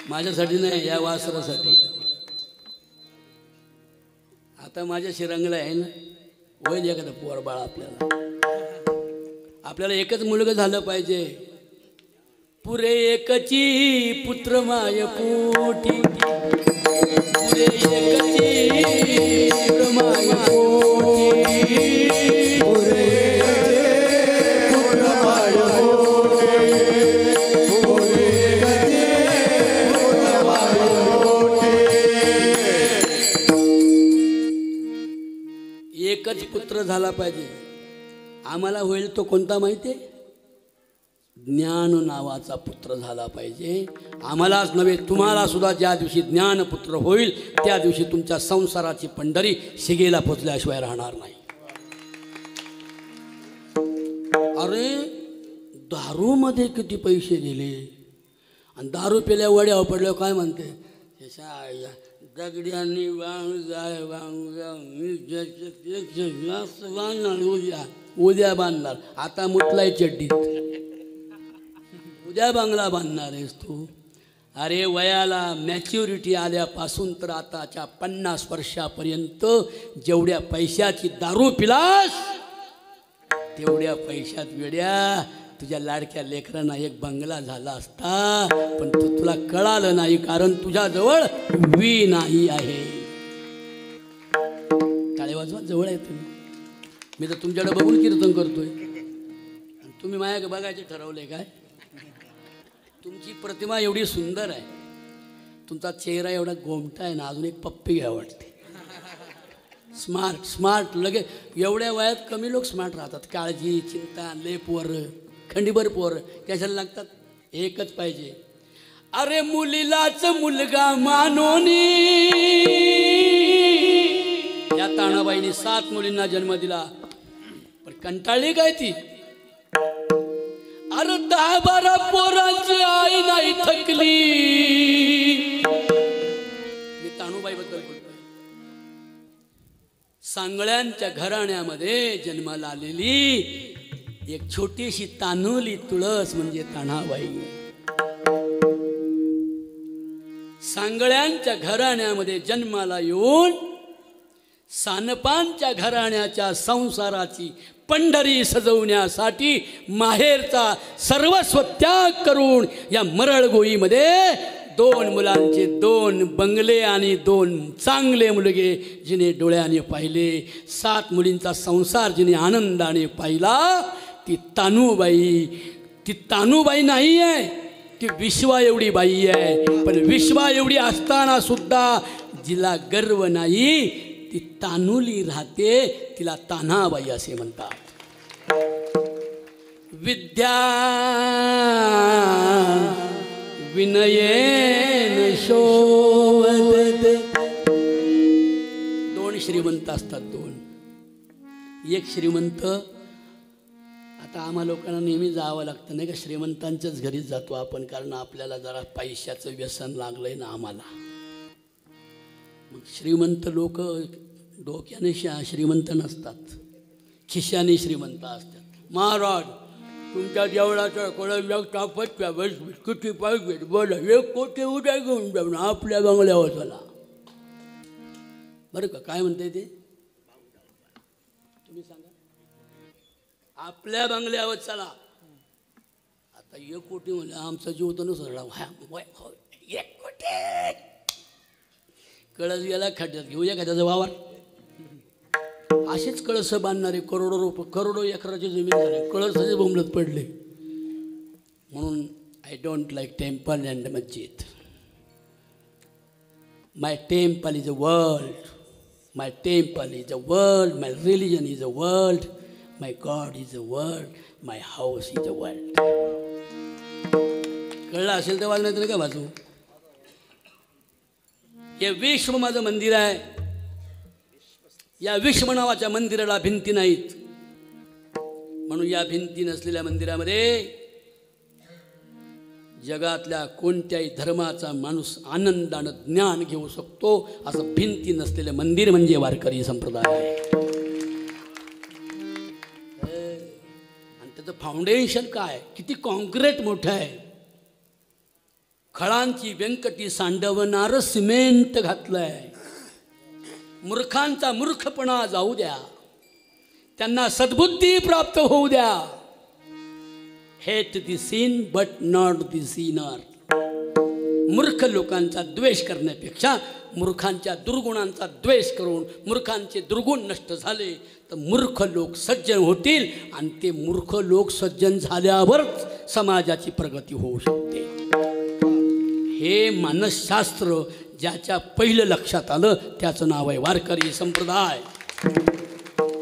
A: माझ्यासाठी नाही, या वासरासाठी. आता माझ्या शिरंगला आहे ना, होईल एखादं पोर बाळ. आपल्याला एकच मुलगा झालं पाहिजे. पुरे एकची पुत्र माय पोटी, पुरे एकची पुत्र माय पोटी, पुरे पुत्र माय पोटी, पुरे पुत्र माय पोटी. एकच पुत्र झाला पाहिजे. आम्हाला होईल तो कोणता माहिती आहे? ज्ञान नावाचा पुत्र झाला पाहिजे. आम्हालाच नव्हे, तुम्हाला सुद्धा ज्या दिवशी ज्ञानपुत्र होईल त्या दिवशी तुमच्या संसाराची पंढरी शिगेला पोचल्याशिवाय राहणार नाही. अरे दारूमध्ये किती पैसे दिले आणि दारू पेल्या वड्या पडल्यावर काय म्हणते, दगड्यांनी उद्या बांधणार. आता मुठलाय चड्डीत, उद्या बांगला बांधणार आहेस तू. अरे वयाला मॅच्युरिटी आल्यापासून तर आताच्या 50 वर्षापर्यंत जेवढ्या पैशाची दारू पिलास तेवढ्या पैशात वेड्या तुझ्या लाडक्या लेकरांना एक बंगला झाला असता, पण तुला कळालं नाही कारण तुझ्याजवळ वी नाही आहे. टाळे वाजवा, जवळ आहे तुम्ही. मी तर तुमच्याकडे बघून कीर्तन करतोय, तुम्ही माझ्याकडे बघायचे ठरवले काय? तुमची प्रतिमा एवढी सुंदर आहे, तुमचा चेहरा एवढा गोमटा आहे ना, अजून एक पप्पी घ्या वाटते. स्मार्ट स्मार्ट लगे एवढ्या वयात कमी लोक स्मार्ट राहतात. काळजी, चिंता, लय पोरं, खंडीभर पोरं कशाला लागतात? एकच पाहिजे. अरे मुलीलाच मुलगा मानोनी, या ताणाबाईने 7 मुलींना जन्म दिला, पण कंटाळली काय ती? अरे 10-12 पोरांची आई नाही थकली. मी ताणूबाई बद्दल बोलतोय. सांगळ्यांच्या घराण्यामध्ये जन्माला आलेली एक छोटीशी तान्हुली तुळस म्हणजे ताणाबाई. सांगळ्यांच्या घराण्यामध्ये जन्माला येऊन सानपांच्या घराण्याच्या संसाराची पंढरी सजवण्यासाठी माहेरचा सर्वस्व त्याग करून या मरळगोईमध्ये 2 मुलांचे 2 बंगले आणि 2 चांगले मुलगे जिने डोळ्याने पाहिले, 7 मुलींचा संसार जिने आनंदाने पाहिला, ती तानूबाई. ती तानूबाई नाही आहे, ती विश्वा एवढी बाई आहे. पण विश्वा एवढी असताना सुद्धा जिला गर्व नाही, ती तानुली राहते, तिला तान्हाबाई असे म्हणतात. विद्या विनयेन शोभते. 2 श्रीमंत असतात, 2. एक श्रीमंत, आता आम्हा लोकांना नेहमी जावं लागतं नाही का, श्रीमंतांच्याच घरी जातो आपण, कारण आपल्याला जरा पैशाचं व्यसन लागलंय ना आम्हाला. मग श्रीमंत लोक डोक्याने श्रीमंत नसतात, खिशाने श्रीमंत असतात. महाराज तुमच्या जेवणाचं कोणाला तापत बस किती पाहिजे बोला, 1 कोटी उद्या घेऊन जाऊन आपल्या बंगल्यावर चला. बरं का, काय म्हणते ते तुम्ही सांगा? आपल्या बंगल्यावर चला. आता 1 कोटी म्हणलं आमचा जीव तर नसला. 1 कोटी कळस गेला खड्ड्यात, घेऊया खड्याचा वावर. असेच कळस बांधणारे करोडो एकराची जमीन झाली, कळसाचे बोंबलत पडले. म्हणून I don't like temple and मस्जिद. My temple is a world, my temple is a world, my religion is a world, my god is a world, my house is a world. कळलं असेल तर वाजणार नाही का वाजू? हे विश्व माझं मंदिर आहे. या विश्व नावाच्या मंदिराला भिंती नाहीत, म्हणून या भिंती नसलेल्या मंदिरामध्ये जगातल्या कोणत्याही धर्माचा माणूस आनंदानं ज्ञान घेऊ शकतो. असं भिंती नसलेलं मंदिर म्हणजे वारकरी संप्रदाय आहे. आणि त्याचं फाउंडेशन काय, किती कॉन्क्रीट मोठं आहे. खळांची व्यंकटी सांडवणारं सिमेंट घातलंय. मूर्खांचा मूर्खपणा जाऊ द्या, त्यांना सद्बुद्धी प्राप्त होऊ द्या. Hate the sin but not the sinner. मूर्ख लोकांचा द्वेष करण्यापेक्षा मूर्खांच्या दुर्गुणांचा द्वेष करून मूर्खांचे दुर्गुण नष्ट झाले तर मूर्ख लोक सज्जन होतील, आणि ते मूर्ख लोक सज्जन झाल्यावरच समाजाची प्रगती होऊ शकते. हे मानसशास्त्र ज्याच्या पहिलं लक्षात आलं त्याचं नाव आहे वारकरी संप्रदाय.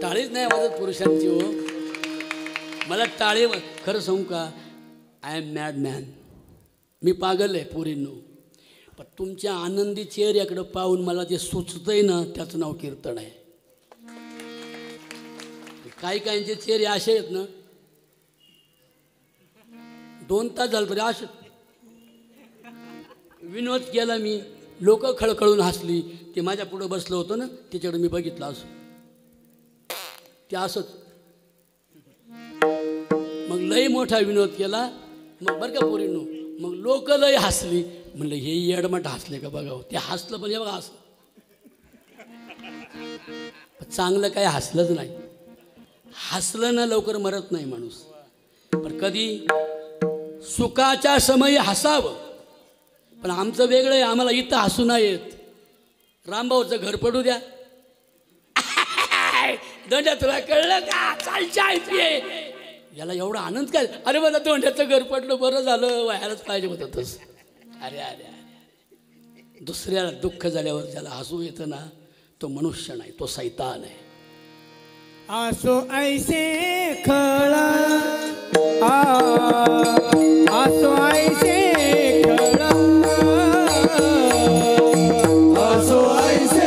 A: टाळीच नाही वाजत पुरुषांची हो. मला टाळे खरं सांगू का, आय एम मॅड मॅन. मी पागल आहे पोरींनो. पण तुमच्या आनंदी चेहऱ्याकडं पाहून मला जे सुचतंय ना त्याचं नाव कीर्तन आहे. काही काहींचे चेहरे असे आहेत ना, 2 तास झालं तरी असे. विनोद केला मी, लोक खळखळून हसली. ते माझ्या पुढं बसलं होतं ना, त्याच्याकडे मी बघितलं असं, ते असंच. मग लई मोठा विनोद केला. मग बरं का पोरींनो, मग लोक लई हसली. म्हणलं हे येडमट हसले का बघावं. ते हसलं पण हे बघा असं, चांगलं काय हसलंच नाही. हसलं ना लवकर मरत नाही माणूस. पण कधी सुखाच्या समयी हसावं. पण आमचं वेगळं आहे, आम्हाला इथं हसू नाही येत. रामभाऊचं घर पडू द्या. दोंड्या तुला कळलं का? चालच्या याला एवढा आनंद काय? अरे मला दोंड्याचं घर पडलं, बरं झालं, व्हायलाच पाहिजे होतं तसं. अरे अरे अरे, दुसऱ्याला दुःख झाल्यावर ज्याला हसू येतं ना, तो मनुष्य नाही, तो सैतान आहे.
C: आसो ऐसे खळा आसो ऐसे खळा आसो ऐसे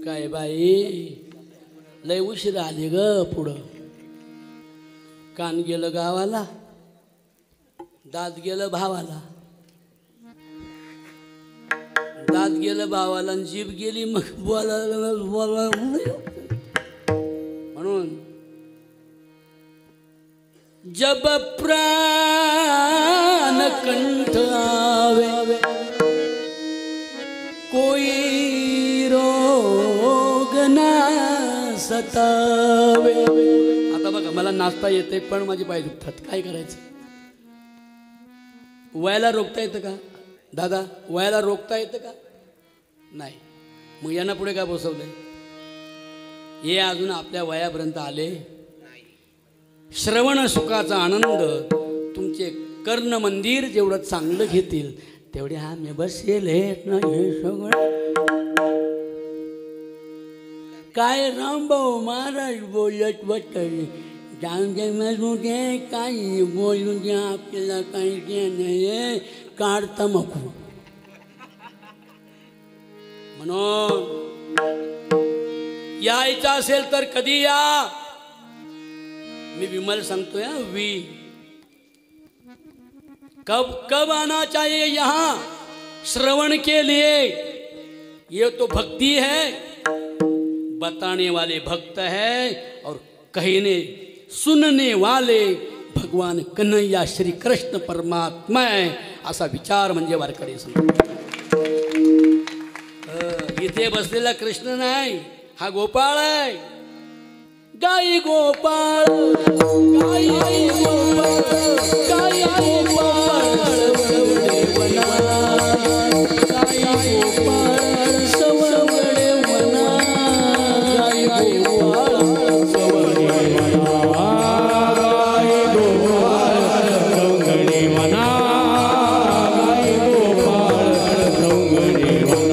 A: काय बाई लय उशीर आली ग. पुढं कान गेलं गावाला, दात गेलं भावाला, दात गेलं भावाला, जीभ गेली मग बोला म्हणून जब प्राण कंठ आवे कोई रोग ना सतावे. आता बघा मला नाचता येते पण माझे पाय दुखतात, काय करायचं? वयाला रोखता येतं का दादा? वयाला रोखता येतं का? नाही. मग यांना पुढे काय बसवलंय? हे अजून आपल्या वयापर्यंत आले श्रवण सुखाचा आनंद तुमचे कर्ण मंदिर जेवढं चांगलं घेतील तेवढे आम्ही बसेल ना. हे सगळं काय रामभाऊ महाराज बोलत बसले जाऊन दे म्हणू दे काही बोलू दे आपल्याला काही दे नाही काढता मकू म्हणून यायचं असेल तर कधी या. मी विमल सांगतोय वी कब कब आना चाहिए यहाँ श्रवण के लिए. ये तो भक्ति है, बताने वाले भक्त है और कहने सुनने वाले भगवान कन्हैया श्री कृष्ण परमात्मा है. असा विचार म्हणजे वारकरी सांगतो. इथे बसलेला कृष्ण नाही, हा गोपाळ आहे. गाई गोपाळ गाई गोपाळ गाई गोपाळ गाई गोपाळ सवडे वना गाई गोपाळ सवडे वना गाई गोपाळ सवडे वना गाई गोपाळ सवडे वना.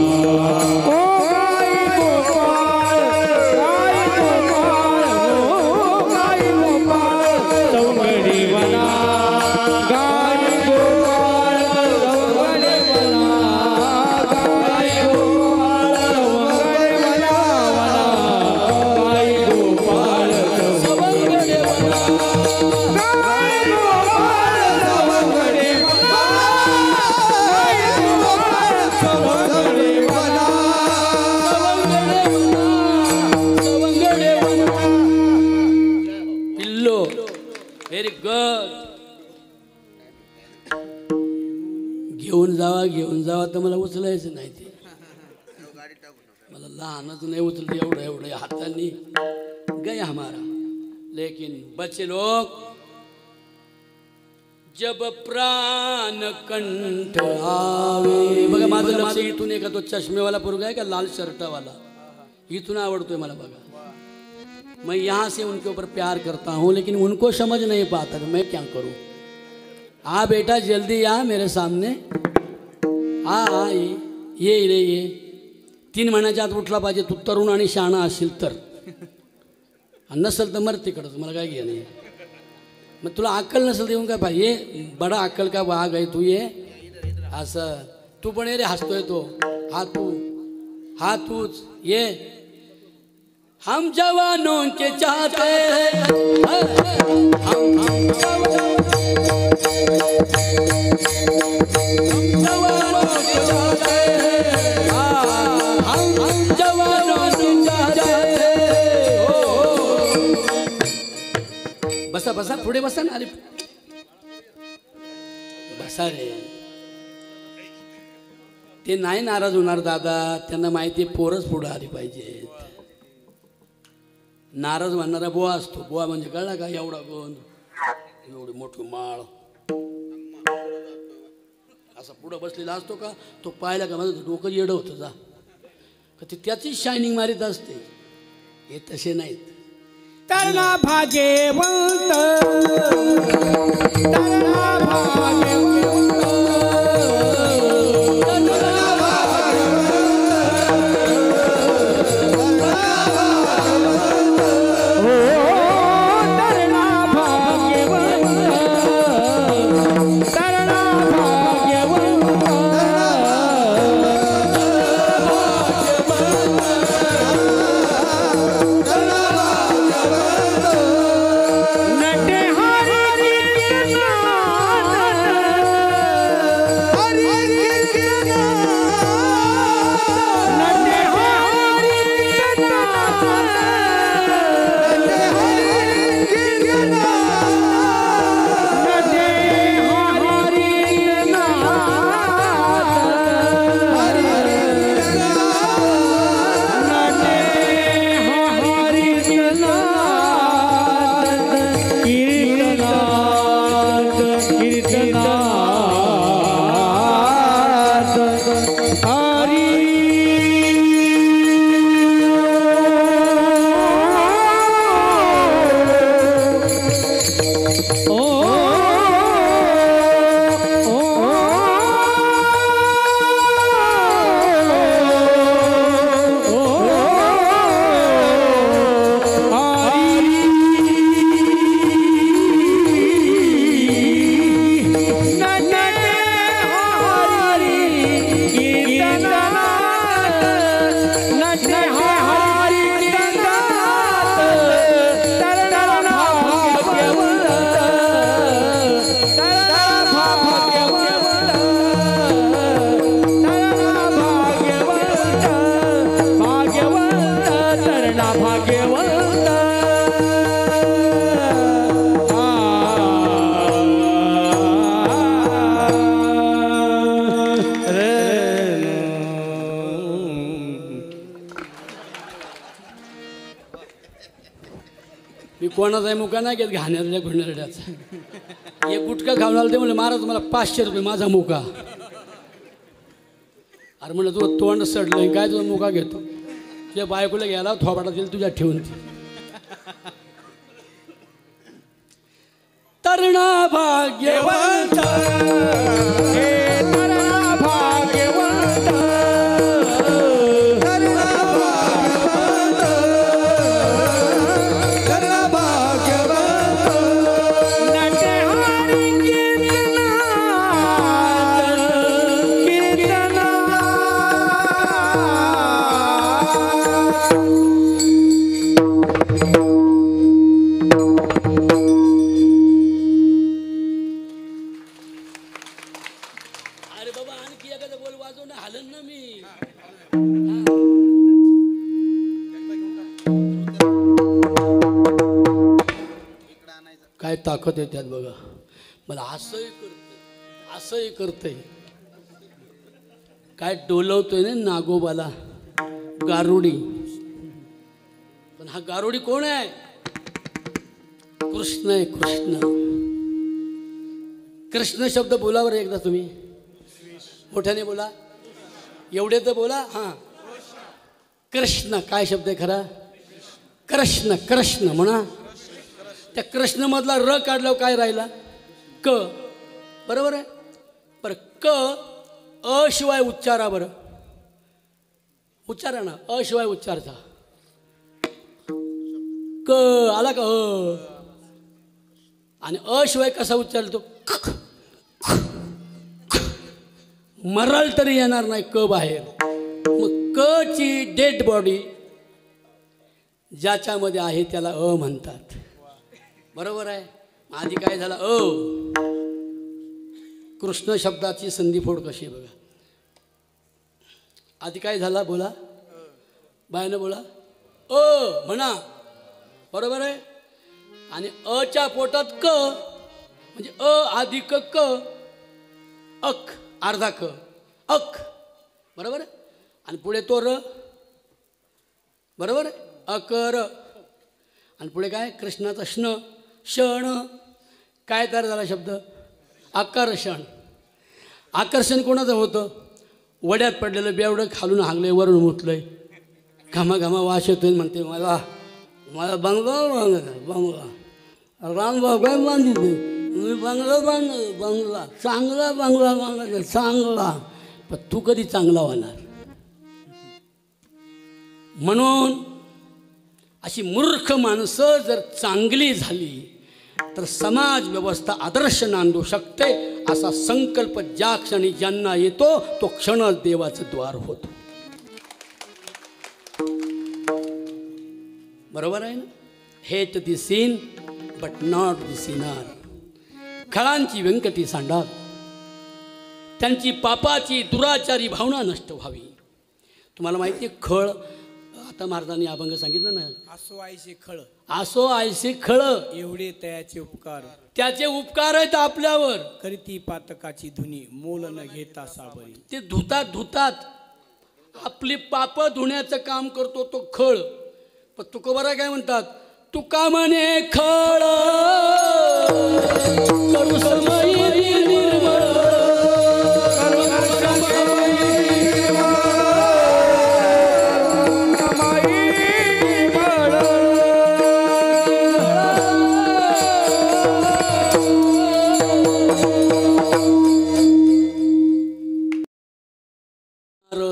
A: घेऊन जावा तर मला उचलायचं नाही. ते मला लहानच नाही उचलते एवढं एवढं हातांनी गया हमारा. लेकिन बच्चे लोग जब प्राण कंठ आवे. बघा माझं लक्ष इथून एका तो चष्मेवाला पोरगा आहे का लाल शर्टावाला इथून आवडतोय मला. बघा मैं यहाँ से उनके ऊपर प्यार करता हूँ लेकिन उनको समझ नहीं पाता तो मैं क्या करूँ. आ बेटा जल्दी आ मेरे सामने आ ये रे ये. 3 महिन्याच्या आत उठला पाहिजे तू तरुण आणि शहाणा असशील तर. नसेल तर मर तिकडं मला काय घ्या नाही. मग तुला अक्कल नसेल येऊन काय पाहिजे बडा अक्कल का वाघ आहे तू ये असं. तू पण ये रे हसतोय तो. हा तूच ये. हम जवानों के चाहते हैं हम जवानों के चाहते हैं हम जवानों के चाहते हैं. बसा बसा पुढे बसा ना. अरे बसा रे. ते नाही नाराज होणार दादा. त्यांना माहिती पोरच पुढे आली पाहिजेत. नाराज म्हणणारा बुवा असतो. बुवा म्हणजे कळला का एवढा गोंद एवढी मोठी माळ असा पुढं बसलेला असतो का तो पाहिला का माझं डोकं येडं होतं जा का ते त्याचीच शायनिंग मारीत असते. हे तसे नाहीत.
C: तरणा भाग्यवंत तरणा भाग्यवंत
A: मी कोणाचाही मुका नाही घेत घाणेरड्या घुणेरड्याचा. एक गुटखा खाऊन आला ते म्हणलं महाराज मला 500 रुपये माझा मुका. अरे म्हणलं तुझं तोंड सडलं काय तुझा मुका घेतो. तुझ्या बायकोला घ्यायला थोबाटा दिल तुझ्या ठेवून. तरणा भाग्यवंत
C: तरणा भाग्यवंत तरणा भाग्यवंत तरणा भाग्यवंत
B: नटहरी कीर्तना
A: अरे बाबा आणखी एखादा बोल वाजव ना हालन ना मी. काय ताकद आहे त्यात बघा. मला असंही करतंय असंही करतंय. काय डोलवतोय ना नागोबाला गारुडी. पण हा गारुडी कोण आहे? कृष्ण आहे. कृष्ण. कृष्ण शब्द बोला बरं एकदा तुम्ही मोठ्याने बोला. एवढे तर बोला. हां कृष्ण काय शब्द आहे खरा? कृष्ण. कृष्ण म्हणा. त्या कृष्णमधला र काढल्यावर काय राहिला? क. बरोबर आहे. बरं क अशिवाय उच्चारा बरं. उच्चारा ना अशिवाय उच्चारता. क आला का? आणि अशिवाय कसा उच्चारतो? मरल तरी येणार नाही क बाहेर. मग क ची डेड बॉडी ज्याच्यामध्ये आहे त्याला अ म्हणतात. बरोबर आहे. आधी काय झालं? कृष्ण शब्दाची संधिफोड कशी बघा. आधी काय झाला बोला बायनं बोला. म्हणा. बरोबर आहे. आणि अच्या पोटात क म्हणजे अधिक क अक अर्धा क अक. बरोबर आहे. आणि पुढे तो र. बरोबर आहे. अकर. आणि पुढे काय? कृष्णाचा श्न शण. काय तयार झाला शब्द? आकर्षण. आकर्षण कोणाचं होतं? वड्यात पडलेलं बेवडं खालून हागलंय वरून मुतलंय घामाघामा वास येतोय म्हणते मला मला बंगला रामभाऊ काय बांधितले मी बंगला बंगला चांगला बंगला बांधला चांगला. पण तू कधी चांगला होणार? म्हणून अशी मूर्ख माणसं जर चांगली झाली तर समाज व्यवस्था आदर्श नांदू शकते. असा संकल्प ज्या क्षणी ज्यांना येतो तो क्षणच देवाचं द्वार होतो. बरोबर आहे ना? Hate the sin but not the sinner. खळांची व्यंकटी सांडा. त्यांची पापाची दुराचारी भावना नष्ट व्हावी. तुम्हाला माहिती आहे खळ आता महाराजांनी अभंग सांगितलं ना.
B: असो आयसे खळ
A: असो आयसे खळ
B: एवढे तयाचे उपकार
A: त्याचे उपकार आहेत आपल्यावर.
B: करीती पातकाची धुनी मोल न घेता साबरी.
A: ते धुतात धुतात आपली पाप धुण्याचं काम करतो तो खळ. पण तुकोबारा काय म्हणतात? तुका म्हणे खळ करू समई निर्मळ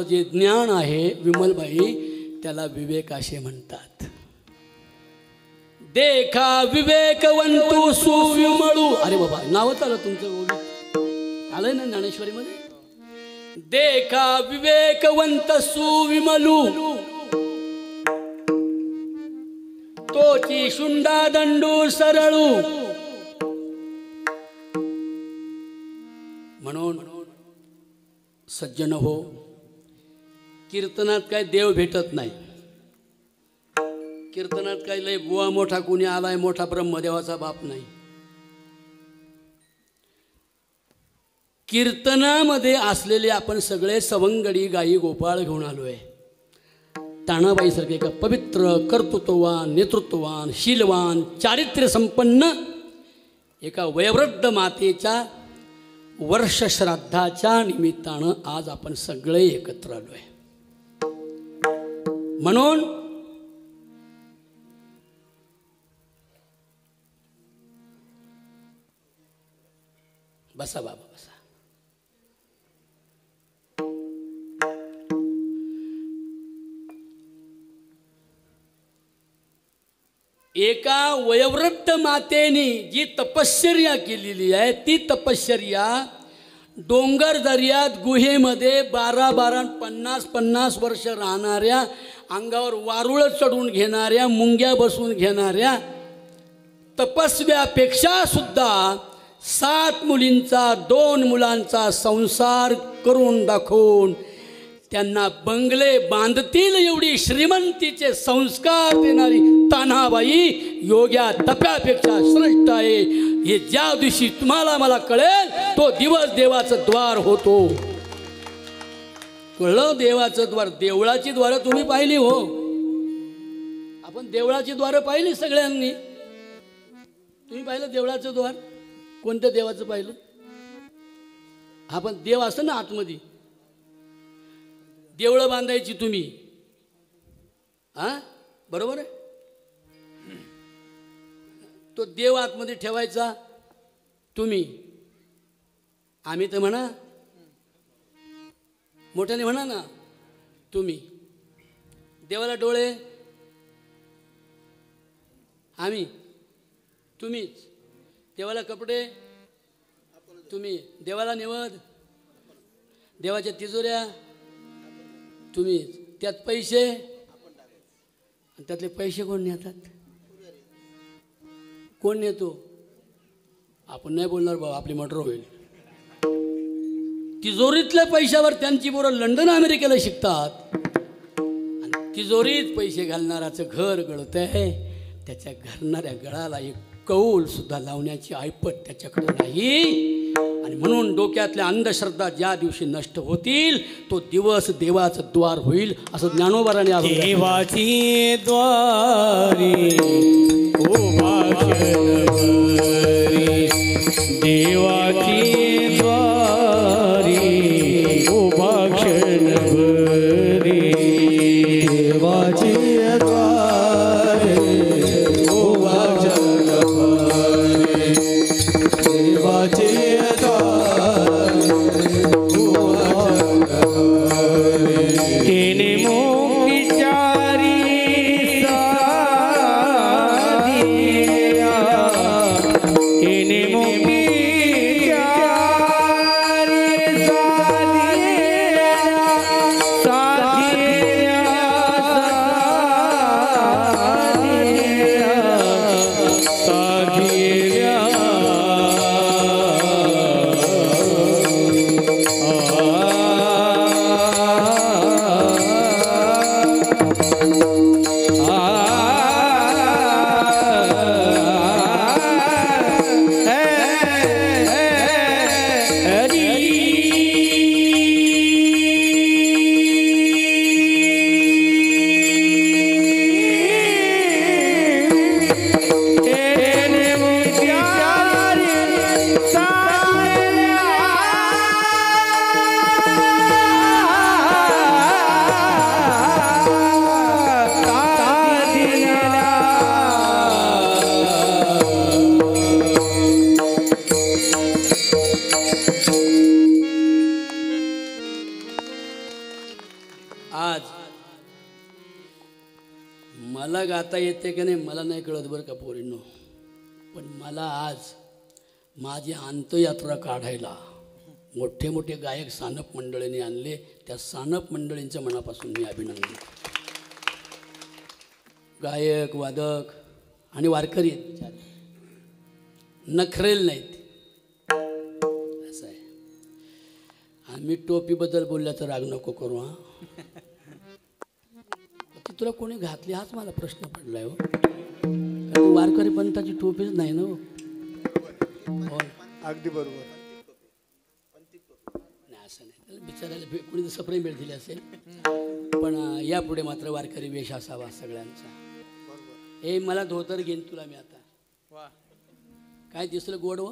A: जे ज्ञान आहे विमलबाई त्याला विवेक असे म्हणतात. देखा विवेकवंतू सुविमळू. अरे बाबा नावच आलं तुमचं ओळख आलंय ना ज्ञानेश्वरीमध्ये. देखा विवेकवंत सुविमलू तोची शुंडा दंडू सरळू. म्हणून सज्जन हो कीर्तनात काय देव भेटत नाही. कीर्तनात काय लय बुवा मोठा कुणी आलाय मोठा ब्रह्मदेवाचा बाप नाही. कीर्तनामध्ये असलेले आपण सगळे सवंगडी गायी गोपाळ घेऊन आलोय. तानाबाईसारखे एका पवित्र कर्तृत्ववान नेतृत्ववान शीलवान चारित्र्य संपन्न एका वयोवृद्ध मातेच्या वर्षश्राद्धाच्या निमित्तानं आज आपण सगळे एकत्र आलो आहे. म्हणून बसा बाबा बसा. एका वयोवृद्ध मातेने जी तपश्चर्या केलेली आहे ती तपश्चर्या डोंगर दर्यात गुहेमध्ये 12-12 50-50 वर्ष राहणाऱ्या अंगावर वारुळ चढून घेणाऱ्या मुंग्या बसून घेणाऱ्या तपस्व्यापेक्षा सुद्धा 7 मुलींचा 2 मुलांचा संसार करून दाखवून त्यांना बंगले बांधतील एवढी श्रीमंतीचे संस्कार देणारी तान्हाबाई योग्या तप्यापेक्षा श्रेष्ठ आहे. हे ज्या दिवशी तुम्हाला मला कळेल तो दिवस देवाचं द्वार होतो. कळलं देवाचं द्वार. देवळाची द्वारं तुम्ही पाहिली हो. आपण देवळाची द्वारं पाहिली सगळ्यांनी. तुम्ही पाहिलं देवळाचं द्वार. कोणत्या देवाचं पाहिलं. आपण देव असं ना आतमध्ये देवळं बांधायची तुम्ही. हा बरोबर आहे. तो देव आतमध्ये ठेवायचा तुम्ही. आम्ही तर म्हणा मोठ्याने म्हणा ना तुम्ही. देवाला डोळे आम्ही तुम्हीच. देवाला कपडे तुम्ही. देवाला निवद देवाच्या तिजोऱ्या तुम्ही. त्यात पैसे आणि त्यातले पैसे कोण नेतात. कोण नेतो. आपण नाही बोलणार बाबा आपली मर्डर होईल. तिजोरीतल्या पैशावर त्यांची पोरं लंडन अमेरिकेला शिकतात आणि तिजोरीत पैसे घालणाराचं घर गळत आहे. त्याच्या घालणाऱ्या गळाला एक कौल सुद्धा लावण्याची ऐपत त्याच्याकडे नाही. आणि म्हणून डोक्यातल्या अंधश्रद्धा ज्या दिवशी नष्ट होतील तो दिवस देवाचं द्वार होईल असं ज्ञानोबाराने
B: देवाची द्वारी उभा क्षणभरी. देवाची द्वारी उभा क्षणभरी.
C: देवाची द्वारे उभा क्षणभरी. देवाची
B: तेने मोक्षचारी साधिया. तेने मोक्षचारी साधिया.
A: मला गाता येते की नाही मला नाही कळत बरं का पोरींनो. पण मला आज माझी अंत्ययात्रा काढायला मोठे मोठे गायक सानप मंडळींनी आणले. त्या सानप मंडळींच्या मनापासून मी अभिनंदन. गायक वादक आणि वारकरी आहेत नखरेल नाहीत असं आहे. आम्ही टोपीबद्दल बोलल्या तर राग नको करू. हां ती तुला कोणी घातली हाच मला प्रश्न पडला आहे हो. कारण वारकरी पंथाची टोपीच नाही ना हो.
C: अगदी बरोबर.
A: नाही असं नाही बिचारायला कोणी सप्रेम भेट दिली असेल. पण यापुढे मात्र वारकरी वेश असावा सगळ्यांचा. हे मला धोतर घेईन तुला मी आता.
B: वा
A: काय दिसलं गोड व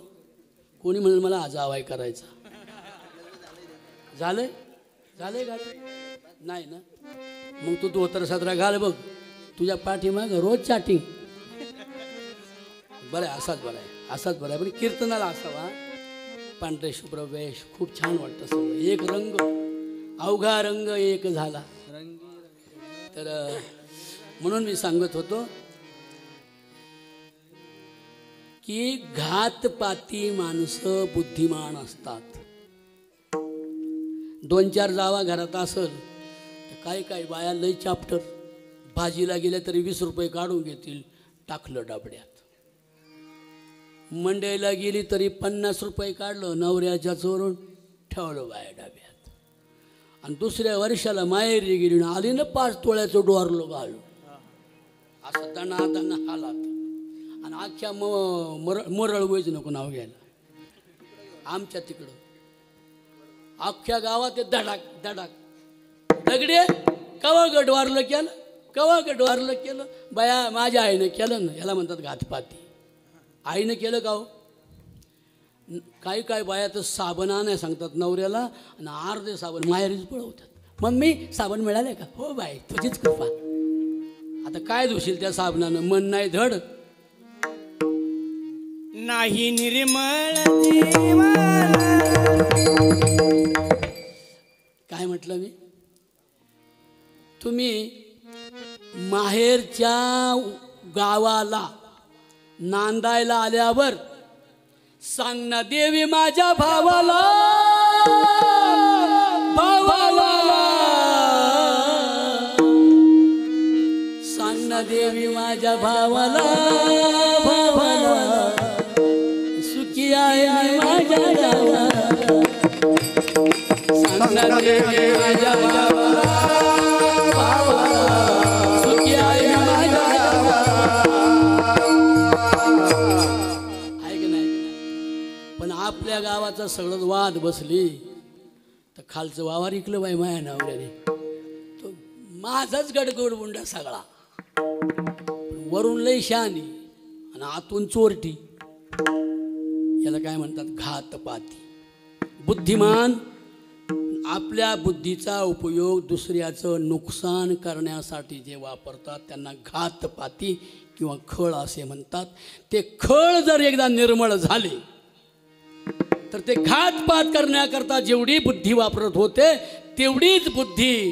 A: कोणी म्हणून मला आज आवाय करायचा. झालंय झालंय गाडी नाही ना. मग तू धोतर सदरा घाल बघ. तुझ्या पाठीमाग रोज चॅटिंग. बरं आहे असाच बरं आहे असाच बरं आहे. पण कीर्तनाला असावा पांढरे शुभ्र वेश खूप छान वाटतं सगळं. एक रंग अवघा रंग एक झाला. तर म्हणून मी सांगत होतो की घातपाती माणसं बुद्धिमान असतात. 2-4 जावा घरात असेल तर काय काय बाया लई चाप्टर. भाजीला गेल्या तरी 20 रुपये काढून घेतील टाकलं डबड्यात. मंडईला गेली तरी 50 रुपये काढलं नवऱ्याच्या चोरून ठेवलं बाया डब्यात. आणि दुसऱ्या वर्षाला माहेरी गेली ना आली ना 5 तोळ्याचं डोरलं घालून असं दणा दणा हालात. आणि अख्ख्या मरळ वयच नको नाव घ्यायला. आमच्या तिकडं अख्ख्या गावात ते धडाक धडाक दगडे कवा गडवारलं केलं कवा गडवारलं केलं. बाया माझ्या आईनं केलं ना. याला म्हणतात घातपाती. आईनं केलं का हो. काही काय बाया तर साबण आणाय सांगतात नवऱ्याला आणि अर्धे साबण माहेरीच पळवतात. मम्मी साबण मिळाले का. हो बाई तुझीच कृपा. आता काय धुशील त्या साबणानं. मन नाही धड
B: नाही निर्मळ जीवन.
A: काय म्हटलं मी. तुम्ही माहेरच्या गावाला नांदायला आल्यावर सांग ना देवी माझ्या भावाला भावाला सांग ना देवी माझ्या भावाला भावाला सुखी आहे माझ्या गावाला. सांग ना देवी माझ्या भावाला भावाला सुखी आहे माझ्या पण आपल्या गावाचा सगळं वाद बसली तर खालचं वावर इकलं बाई माया नवऱ्याने. तो माझाच गडगोड बुंडा सगळा. वरून लई शहाणी आणि आतून चोरटी. याला काय म्हणतात घातपाती. बुद्धिमान आपल्या बुद्धीचा उपयोग दुसऱ्याचं नुकसान करण्यासाठी जे वापरतात त्यांना घातपाती किंवा खळ असे म्हणतात. ते खळ जर एकदा निर्मळ झाले तर ते घातपात करण्याकरता जेवढी बुद्धी वापरत होते तेवढीच बुद्धी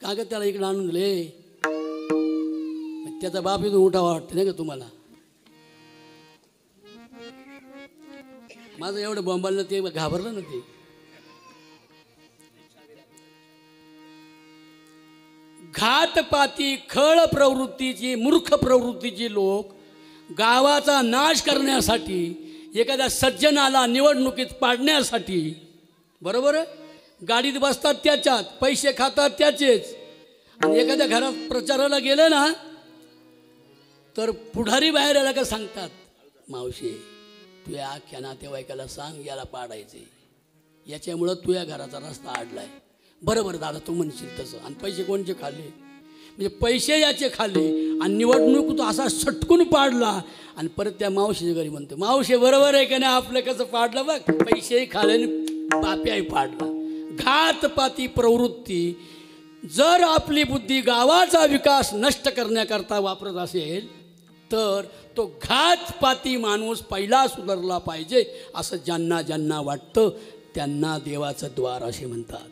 A: कागद त्याला इकडे आणून दिले. त्याचा बाप इथून उठावा वाटतं नाही का तुम्हाला. माझं एवढं बॉम्बाला ते घाबरलं ना. ते घातपाती खळ प्रवृत्तीची मूर्ख प्रवृत्तीची लोक गावाचा नाश करण्यासाठी एखाद्या सज्जनाला निवडणुकीत पाडण्यासाठी बरोबर गाडीत बसतात त्याच्यात पैसे खातात त्याचेच. आणि एखाद्या घरात प्रचाराला गेलं ना तर पुढारी बाहेर यायला का सांगतात मावशी तुझ्या अख्ख्या नातेवाईकाला सांग याला पाडायचे याच्यामुळं तुझ्या घराचा रस्ता अडलाय. बरोबर दादा तू म्हणशील तसं. आणि पैसे कोणचे खाल्ले म्हणजे पैसे याचे खाल्ले आणि निवडणूक तो असा सटकून पाडला. आणि परत त्या मावशीच्या घरी म्हणतो मावशी बरोबर आहे का नाही आपलं कसं पाडलं बघ पैसेही खाल्ले आणि बाप्याही पाडला. घातपाती प्रवृत्ती जर आपली बुद्धी गावाचा विकास नष्ट करण्याकरता वापरत असेल तर तो घातपाती माणूस पहिला सुधारला पाहिजे असं ज्यांना ज्यांना वाटतं त्यांना देवाचं द्वार असे म्हणतात.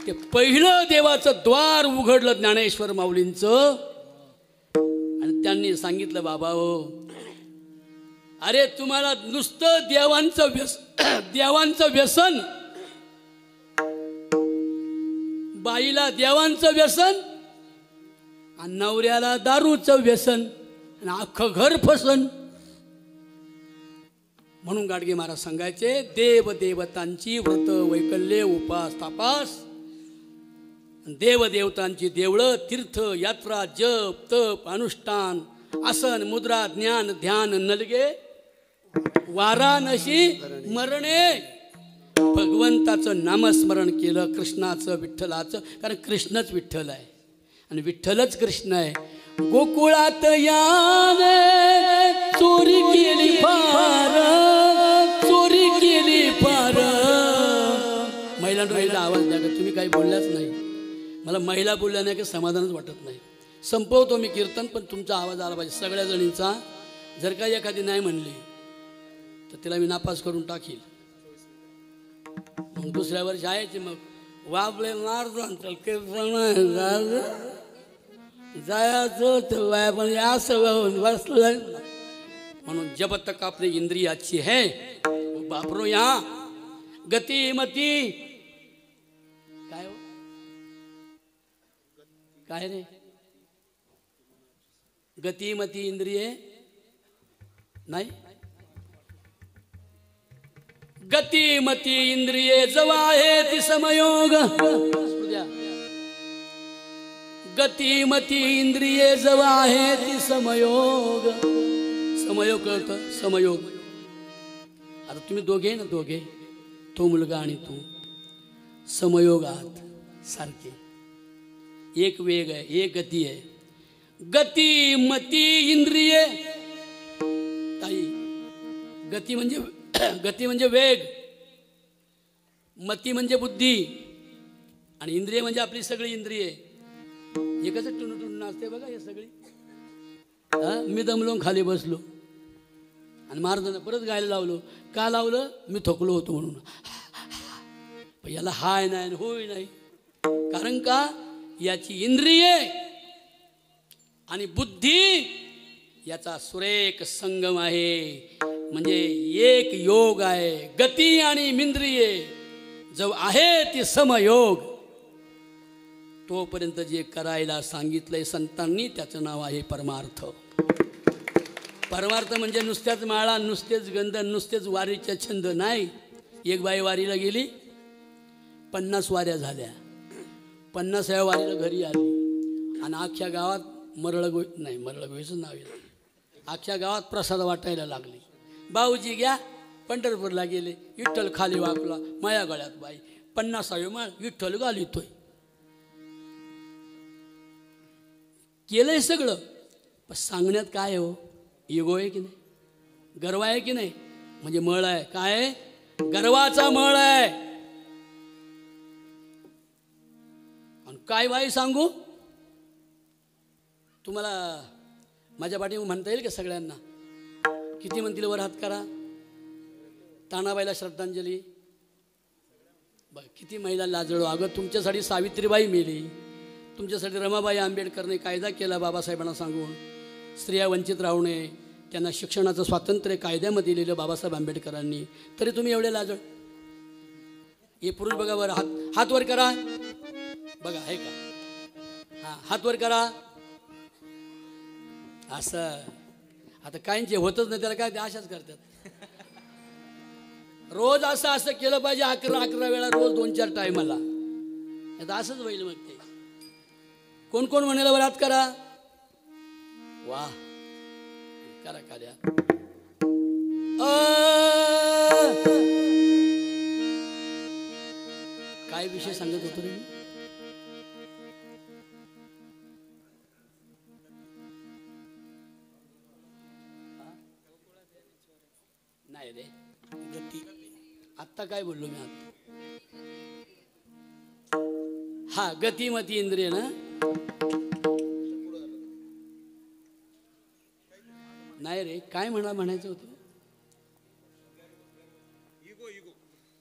A: ते पहिलं देवाचं द्वार उघडलं ज्ञानेश्वर माऊलींचं. आणि त्यांनी सांगितलं बाबा हो अरे तुम्हाला नुसतं देवांचं व्यसन बाईला देवांचं व्यसन आणि नवऱ्याला दारूचं व्यसन आणि अख्खं घर फसन. म्हणून गाडगे महाराज सांगायचे देवदेवतांची व्रत वैकल्ये उपास तापास देवदेवतांची देवळं तीर्थ यात्रा जप तप अनुष्ठान आसन मुद्रा ज्ञान ध्यान नलगे वाराणसी मरणे. भगवंताचं नामस्मरण केलं, कृष्णाचं विठ्ठलाचं, कारण कृष्णच विठ्ठल आहे आणि विठ्ठलच कृष्ण आहे. गोकुळात याने चोरी केली फार, चोरी केली फार. महिला आवाज द्या, तुम्ही काही बोलल्याच नाही. मला महिला बोलल्या नाही की समाधानच वाटत नाही. संपवतो मी कीर्तन, पण तुमचा आवाज आला पाहिजे सगळ्या जणींचा. जर काही एखादी नाही म्हणली तर तिला मी नापास करून टाकील. मग दुसऱ्या वर्षी यायची, मग वापले मारतो जायचं वाय, पण असं बसलं. म्हणून जब तक आपली इंद्रिय अच्छी है वापरो. यहाँ गतिमती काय हो, काय रे, गतिमती इंद्रिये नाही. गतिमती इंद्रिये जवा आहे ती समयोग. गतिमती इंद्रिये जवा आहे ती समयोग. समयोग कळतं, समयोग. आता तुम्ही दोघे ना, दोघे, तो मुलगा आणि तू समयोगात सारखे. एक वेग आहे, एक गती आहे. गतिमती इंद्रिये, ताई, गती म्हणजे वेग, मती म्हणजे बुद्धी, आणि इंद्रिय म्हणजे आपली सगळी इंद्रिये. हे कसं टुनटुन नाचते बघा हे सगळी. मी दमलो खाली बसलो आणि महाराजांना परत गायला लावलो. का लावलं? मी थकलो होतो म्हणून. पण याला हाय नाही होय नाही, कारण का याची इंद्रिये आणि बुद्धी याचा सुरेख संगम आहे, म्हणजे एक योग आहे. गती आणि इंद्रिये जो आहे ती समयोग. तोपर्यंत जे करायला सांगितलंय संतांनी त्याचं नाव आहे परमार्थ. परमार्थ म्हणजे नुसत्याच माळा, नुसतेच गंध, नुसतेच वारीच्या छंद नाही. एक बाई वारीला गेली, 50 वाऱ्या झाल्या, 50व्या वारीला घरी आली आणि अख्ख्या गावात मरळगोईचं नाव येतं, अख्ख्या गावात प्रसाद वाटायला लागली. भाऊजी घ्या, पंढरपूरला गेले, विठ्ठल खाली वाकला, माया गळ्यात बाई, 50वी माळ विठ्ठल घालितोय. केलंय सगळं, पण सांगण्यात काय हो, इगो आहे की नाही, गर्व आहे की नाही, म्हणजे मळ आहे. काय आहे? गर्वाचा मळ आहे. आणि काय बाई सांगू तुम्हाला, माझ्या पाठीवर म्हणता येईल का सगळ्यांना? किती म्हणतील वर हात करा. तानाबाईला श्रद्धांजली. बघ किती महिला लाजळो. अगं तुमच्यासाठी सावित्रीबाई मेली, तुमच्यासाठी रमाबाई आंबेडकरने कायदा केला बाबासाहेबांना सांगून. स्त्रिया वंचित राहू नये, त्यांना शिक्षणाचं स्वातंत्र्य कायद्यामध्ये लिहिलं बाबासाहेब आंबेडकरांनी, तरी तुम्ही एवढे लाजळ. हे पुरुष बघा बरं, हात वर करा. बघा आहे का? हां, हात वर करा. असं आता काहींचे होतच नाही, त्याला काय अशाच करतात. रोज असं केलं पाहिजे, 11 वेळा रोज 2-4 टायमाला. आता असंच होईल मग ते. कोण कोण म्हणायला बरं हात करा. वा, करा कार्या. काय विषय सांगत होतो रे? नाही रे, गती. आत्ता काय बोललो मी? हा, गतिमती इंद्रिय ना. नाही रे, काय म्हणायचं होतं?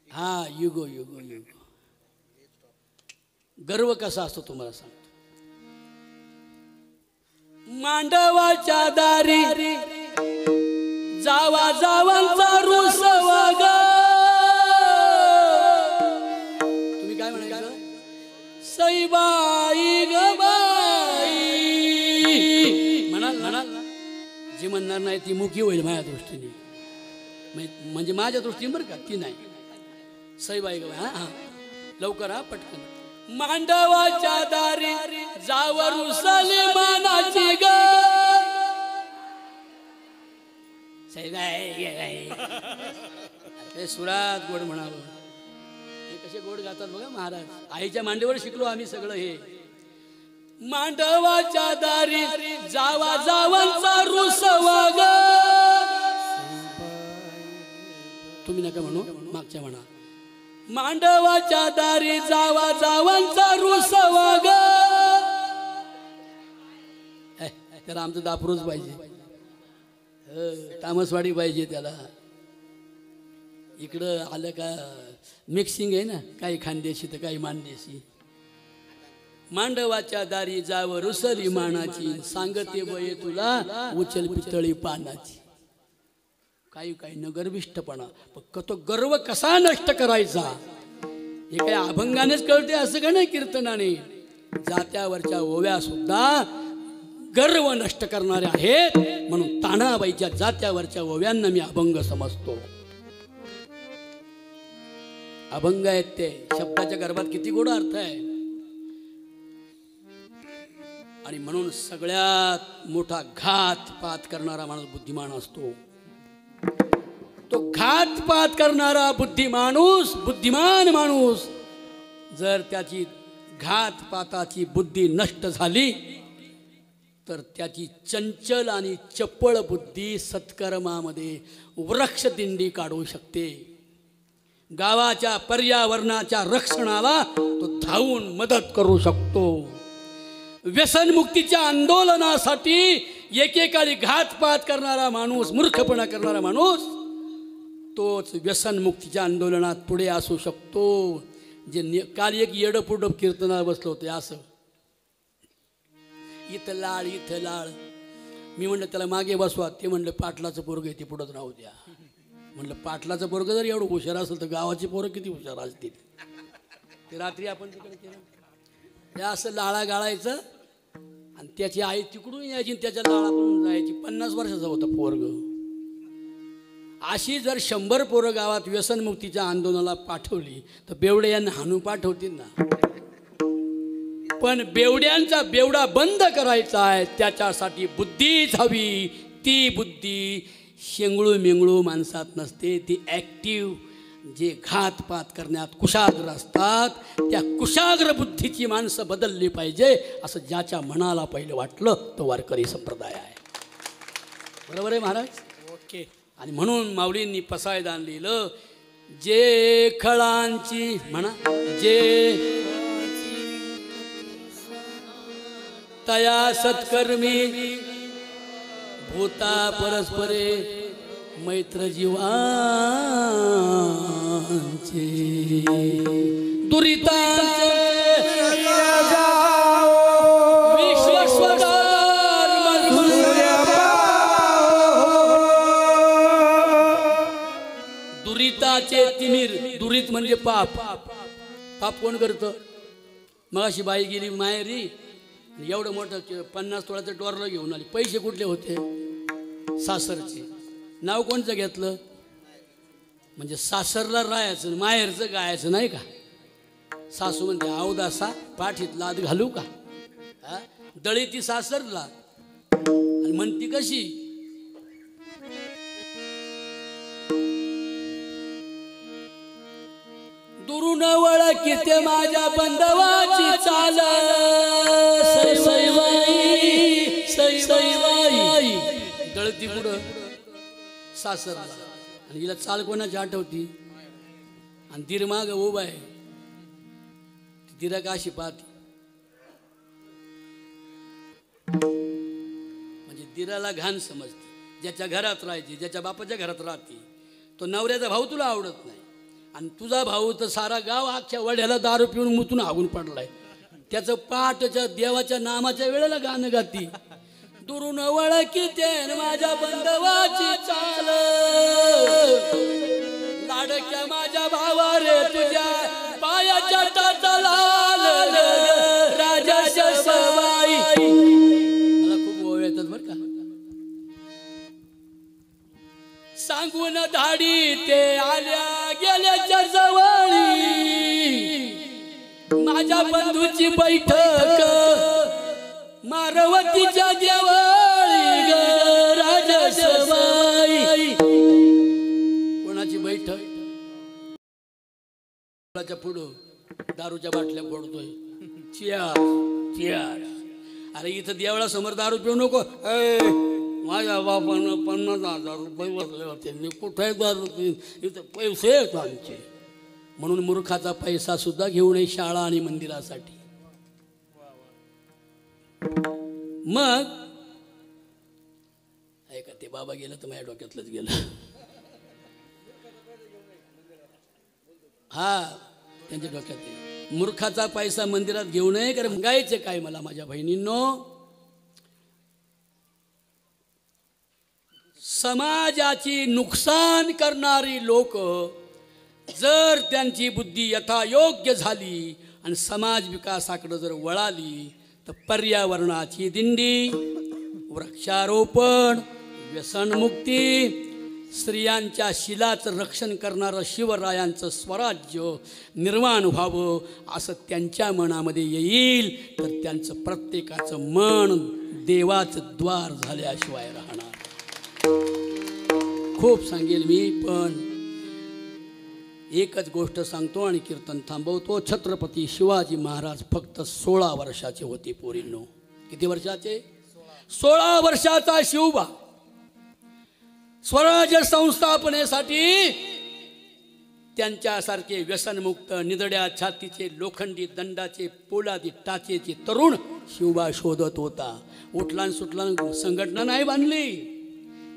A: हा, युगो युगो युगो. गर्व कसा असतो तुम्हाला सांगतो. मांडवाच्या दारी जावा जावांचा रुसवा ग. तुम्ही काय म्हणायचं? सईबाई ग बाई म्हणाल. जी म्हणणार नाही ती मुकी होईल माझ्या दृष्टीने, म्हणजे माझ्या दृष्टीने बरं का, ती नाही. सईबाई ग बाई. हा, लवकर हा, पटकन. मांडवाच्या दारी जावा रुसली मानाची ग. हे सुरात गोड म्हणावं. हे कसे गोड गातात बघा महाराज. आईच्या मांडीवर शिकलो आम्ही सगळं हे. मांडवाच्या दारी जावा जावांचा रुसवा ग. तुम्ही नका म्हणू, मागच्या म्हणा. मांडवाच्या दारी जावा जावांचा रुसवा ग. त्याला आमचं दापरोज पाहिजे, तामसवाडी पाहिजे त्याला. इकडं आलं का मिक्सिंग आहे ना, काही खानदेशी तर काही मानदेशी. मांडवाच्या दारी जाव रुसली मानाची, सांगते बये तुला उचल पितळी पानाची. काही काही न गर्विष्ठपणा, तो गर्व कसा नष्ट करायचा हे काही अभंगानेच कळते असं का नाही, कीर्तनाने. जात्यावरच्या ओव्या सुद्धा गर्व नष्ट करणारे आहेत, म्हणून तानाबाईच्या जात्यावरच्या ओव्यांना मी अभंग समजतो. अभंग आहेत ते, शब्दाच्या गर्भात किती गोड अर्थ आहे. आणि म्हणून सगळ्यात मोठा घातपात करणारा माणूस बुद्धिमान असतो. तो घातपात करणारा बुद्धिमान माणूस जर त्याची घातपाताची बुद्धी नष्ट झाली तर त्याची चंचल आणि चपळ बुद्धी सत्कर्मामध्ये वृक्षदिंडी काढू शकते. गावाच्या पर्यावरणाच्या रक्षणाला तो धावून मदत करू शकतो. व्यसनमुक्तीच्या आंदोलनासाठी एकेकाळी घातपात करणारा माणूस, मूर्खपणा करणारा माणूस, तोच व्यसनमुक्तीच्या आंदोलनात पुढे असू शकतो. जे काल एक येडपुडप कीर्तनाला बसलो होते असं, इथं लाळ इथं लाळ. मी म्हणलं त्याला मागे बसवा. ते म्हणलं पाटलाचं पोरग आहे, ते पुढंच राहू द्या. म्हणलं पाटलाचं पोरग जर एवढं हुशार असेल तर गावाची पोरं किती हुशार असतील. ते रात्री आपण तिकडे केलं, हे असं लाळा गाळायचं आणि त्याची आई तिकडून यायची, त्याच्या लाळा पडून जायची. 50 वर्षाचा होता पोरग. अशी जर 100 पोरं गावात व्यसनमुक्तीच्या आंदोलनाला पाठवली तर बेवडे यांना हाणून पाठवतील ना. पण बेवड्यांचा बेवडा बंद करायचा आहे, त्याच्यासाठी बुद्धीच हवी. ती बुद्धी शेंगळू मेंगळू माणसात नसते, ती ॲक्टिव्ह, जे घातपात करण्यात कुशाग्र असतात, त्या कुशाग्र बुद्धीची माणसं बदलली पाहिजे असं ज्याच्या मनाला पहिलं वाटलं तो वारकरी संप्रदाय आहे. बरोबर आहे महाराज?
B: ओके.
A: आणि म्हणून माऊलींनी पसायदान लिहिलं, जे खळांची म्हणा जे तया सत्कर्मी भूता परस्परे मैत्र जीवांचे दुरितांचे विश्वस्वदार दुरिताचे तिमिर. दुरित म्हणजे पाप. पाप कोण करतं? मग अशी बाई गेली माहेरी, एवढं मोठं 50 तोळ्याचं डोरलं घेऊन आली. पैसे कुठले होते? सासरचे. नाव कोणचं घेतलं? म्हणजे सासरला राहायचं, माहेरचं गायचं नाही का. सासू म्हणते अवदासा पाठीत लाद घालू का? दळी ती सासरला आणि म्हणती कशी? दुरून वळखीते माझ्या बंधवाची चाल, सैवाई दळती पुढं सासरला. आणि हिला चाल कोणाची आठवती? आणि दीर माग उभा आहे. दिरा काशी पाहती, म्हणजे दिराला घाण समजते. ज्याच्या घरात राहायची, ज्याच्या बापाच्या घरात राहते, तो नवऱ्याचा भाऊ तुला आवडत नाही. आणि तुझा भाऊ तर सारा गाव अख्ख्या वड्याला दारू पिऊन मुतून हागून पडलाय. त्याचं पाठच्या देवाच्या नामाच्या वेळेला गाणं गाती. दुरून वळखीते माझ्या बंधवाची चाल, लाडक्या माझ्या भावा रे तुझ्या पायाच्या टाचालाल राजा सवाई. मला खूप ओळ येतात बरं का. सांगून धाडी ते आल्या गेल्याच्या जवळी, माझ्या बंधूची बैठक मारवतीच्या देवळी ग राजा सवाई. पुढं दारूच्या बाटल्या फोडतोय. चियार चियार. अरे इथं देवळा समोर दारू पिऊ नको. माझ्या बापानं 50,000 रुपये बसले होते. मी कुठे दारू पिऊन इथं पैसे आहेत आमचे. म्हणून मूर्खाचा पैसा सुद्धा घेऊ नये शाळा आणि मंदिरासाठी. मग ऐका ते बाबा गेलं तर माझ्या डोक्यातलंच गेलं. हा त्यांच्या डोक्यात मूर्खाचा पैसा मंदिरात घेऊ नये. कारण गायचे काय मला माझ्या बहिणींनो, समाजाची नुकसान करणारी लोक जर त्यांची बुद्धी यथायोग्य झाली आणि समाज विकासाकडे जर वळाली तर पर्यावरणाची दिंडी, वृक्षारोपण, व्यसनमुक्ती, स्त्रियांच्या शिलाचं रक्षण करणारं शिवरायांचं स्वराज्य निर्माण व्हावं असं त्यांच्या मनामध्ये येईल तर त्यांचं प्रत्येकाचं मन देवाचं द्वार झाल्याशिवाय राहणार. खूप सांगेल मी, पण एकच गोष्ट सांगतो आणि कीर्तन थांबवतो. छत्रपती शिवाजी महाराज फक्त 16 वर्षाचे होते पोरींनो. किती वर्षाचे? 16 वर्षाचा शिवबा स्वराज्य संस्थापनेसाठी त्यांच्यासारखे व्यसनमुक्त, निधड्या छातीचे, लोखंडी दंडाचे, पोलादी टाचेचे तरुण शिवबा शोधत होता. उठलान सुटलान संघटना नाही बांधली.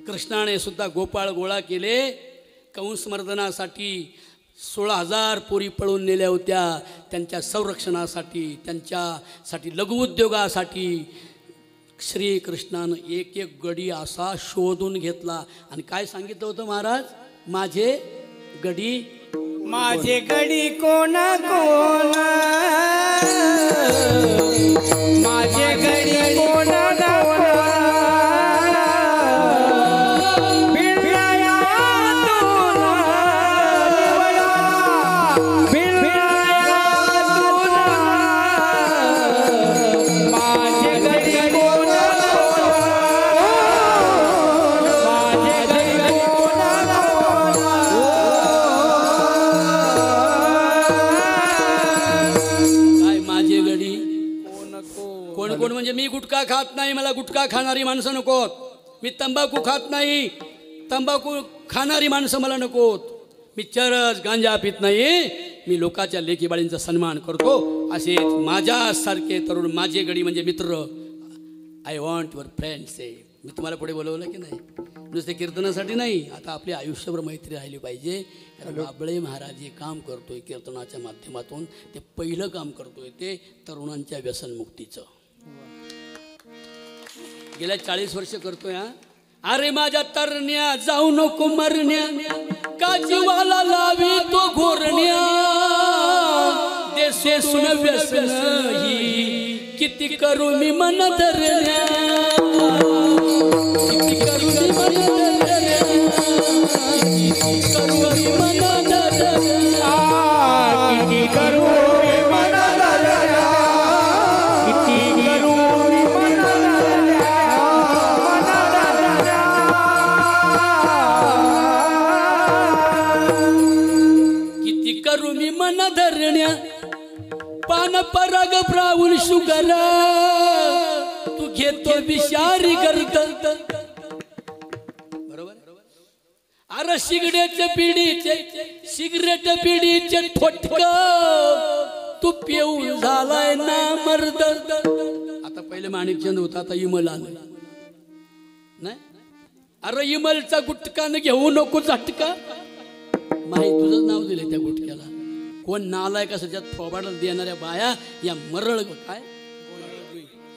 A: कृष्णाने सुद्धा गोपाळ गोळा केले. कंसमर्दनासाठी 16,000 पोरी पळून नेल्या होत्या. त्यांच्या संरक्षणासाठी, त्यांच्यासाठी लघुउद्योगासाठी श्रीकृष्णानं एक एक गडी असा शोधून घेतला. आणि काय सांगितलं होतं महाराज? माझे गडी
B: कोण कोण, माझे गडी कोण
A: कोण म्हणजे मी गुटखा खात नाही, मला गुटखा खाणारी माणसं नकोत. मी तंबाखू खात नाही, तंबाखू खाणारी माणसं मला नकोत. मी चरस गांजा पित नाही, मी लोकांच्या लेकीबाळींचा सन्मान करतो. असेच माझ्यासारखे तरुण माझे गडी म्हणजे मित्र. I want your friends. मी तुम्हाला पुढे बोलवलं की नाही? नुसते कीर्तनासाठी नाही, आता आपली आयुष्यभर मैत्री राहिली पाहिजे. कारण बाबळे महाराज जे काम करतोय कीर्तनाच्या माध्यमातून, ते पहिलं काम करतोय ते तरुणांच्या व्यसनमुक्तीचं. गेल्या 40 वर्ष करतोय. अरे माझ्या तरण्या जाऊ नको मरण्या, का जीवाला लावी तो घोरण्या. देशे सुन व्यसन ही किती करू मी मन धरण्या, किती करू मी मन धरण्या, किती करू मी मन धरण्या, किती करू मी मन धरण्या, किती करू मी मन धरण्या. किती करू मी मन धरण्या, पान पराग ब्राऊन शुगर, तू घेतो विषारी गर्द. बरोबर. अरे सिगरेट पिढीचे ठोटक, तू पिऊन झालाय ना मर्द. आता पहिले माणिकचंद होता, आता इमल आला नाही. अरे इमलचा गुटखा न घेऊ नको झटका. माही तुझंच नाव दिले त्या गुटक्याला. कोण नालायक असं ज्यात फोबाडा देणाऱ्या बाया या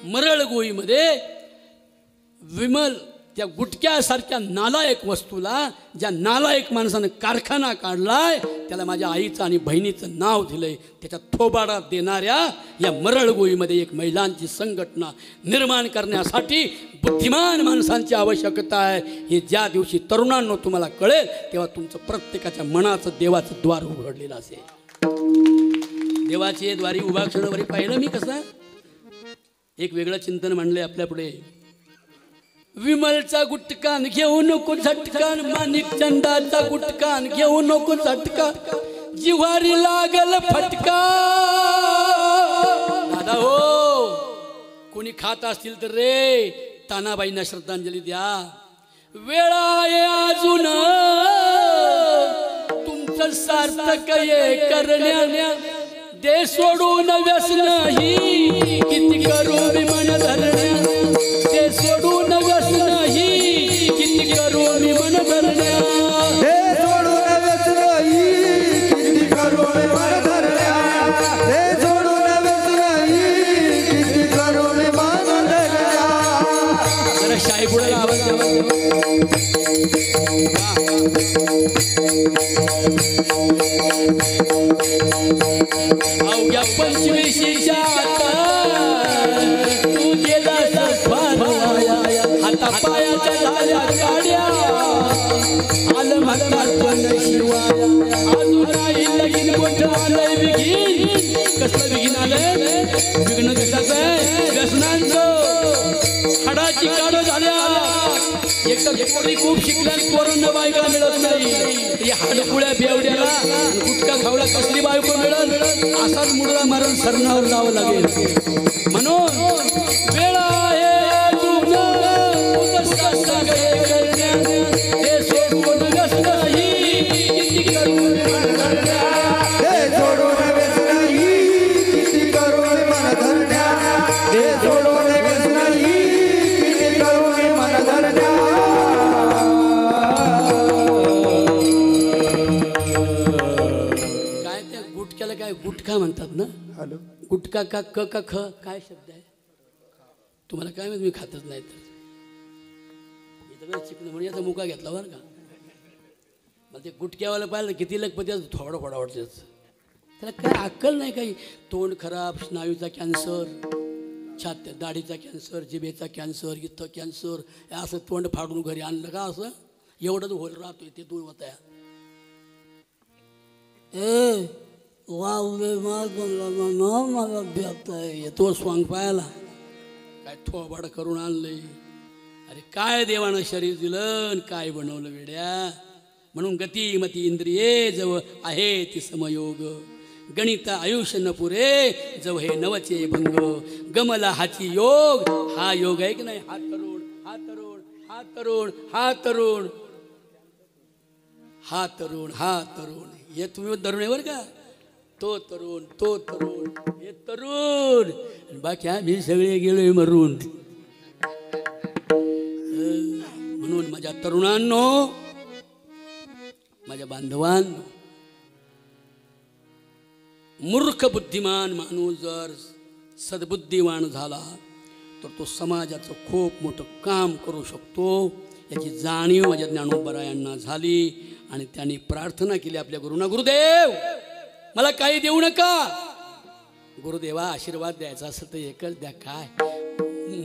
A: मरळ गोळीमध्ये विमल त्या गुटक्यासारख्या नालायक वस्तूला, ज्या नालायक माणसानं कारखाना काढलाय, त्याला माझ्या आईचं आणि बहिणीचं नाव दिलंय. त्याच्या थोबाडा देणाऱ्या या मरळ गोळीमध्ये एक महिलांची संघटना निर्माण करण्यासाठी बुद्धिमान माणसांची आवश्यकता आहे. हे ज्या दिवशी तरुणांनो तुम्हाला कळेल, तेव्हा तुमचं प्रत्येकाच्या मनाचं देवाचं द्वार उघडलेलं असेल. देवाचे द्वारी उभा क्षणवरी पाहिलं मी कसं एक वेगळं चिंतन मांडलंय आपल्या पुढे. विमलचा गुटकान घेऊ नको झटकान, माणिकचंदाचा गुटकान घेऊ नको झटका. जिव्हारी लागल फटका. दादा हो, कोणी खात असतील तर रे तानाबाईंना श्रद्धांजली द्या. वेळ आहे अजून तुमचं सार्थक ये करण्या. दे सोडून व्यसन ही किती करू मी मन धरण्या. दे सोडून व्यसन ही किती करू मी मन धरण्या.
C: हे सोडून व्यसन ही किती करू मी मन धरण्या. हे सोडून व्यसन ही किती करू मी मन धरण्या.
A: जरा शाही पुढे आवाज अवघ्या पंचवीशीच्या तू गेला हाता पायाच्या झाल्या गाड्या. आलं म्हणतात पण शिवाया. अजून नाही लगीन मोठं आलंय बिगीन. कसलं बिगीन आलंय? विघ्न कशाचं आहे? व्यसनांचं. हाडाची काढ झाल्या. एक तर पोरी खूप शिकल्या पोरांना बायका मिळत नाही. या हाडपुळ्या बेवड्याला गुटखा खावला कसली बायको मिळत. असाच मुडदा मारून सरणावर जावं लागेल. म्हणून वेळ आहे अजून हे सोडून व्यसन ही किती करू मन धरण्या.
C: हे सोडून व्यसन ही किती करू मी मन धरण्या. हे सोडून व्यसन ही किती करू मी मन धरण्या.
A: काय त्या गुटख्याला काय गुटखा म्हणतात ना.
C: हॅलो,
A: गुटखा का क का ख काय शब्द आहे तुम्हाला काय माहिती. मी खातच नाही तर इथं चिकन म्हणून याचा मुका घेतला बरं का. मला ते गुटक्यावाला पाहिलं किती लखपती थोडं फोडा वाटतं. त्याला काय अक्कल नाही काही. तोंड खराब, स्नायूचा कॅन्सर, छात्या दाढीचा कॅन्सर, जिभेचा कॅन्सर, इथं कॅन्सर. असं तोंड फाडून घरी आणलं का असं एवढंच होल राहतोय ते दूर होता. ए वावले मला भेटताय तो स्वांग पायाला काय थोबाड करून आणलंय. अरे काय देवानं शरीर दिलं काय बनवलं वेड्या. म्हणून गती मती इंद्रिये जवळ आहे ती समयोग. गणित आयुष्य न पुरे जव हे नवचे भंग. गमला हाची योग हा योग आहे की नाही. हा तरुण हा तरुण हा तरुण हा तरुण हा तरुण हा तरुण हे तुम्ही तरुण आहे बरं का. तो तरुण हे तरुण. बाकी आम्ही सगळे गेलोय मरून. म्हणून माझ्या तरुणांनो, माझ्या बांधवांनो, मूर्ख बुद्धिमान माणूस जर सद्बुद्धिवान झाला तर तो समाजाचं खूप मोठं काम करू शकतो. याची जाणीव माझ्या ज्ञानोबरायांना झाली आणि त्यांनी प्रार्थना केली आपल्या गुरुना, गुरुदेव मला काही देऊ नका. गुरुदेवा आशीर्वाद द्यायचा असेल तर एकच द्या. काय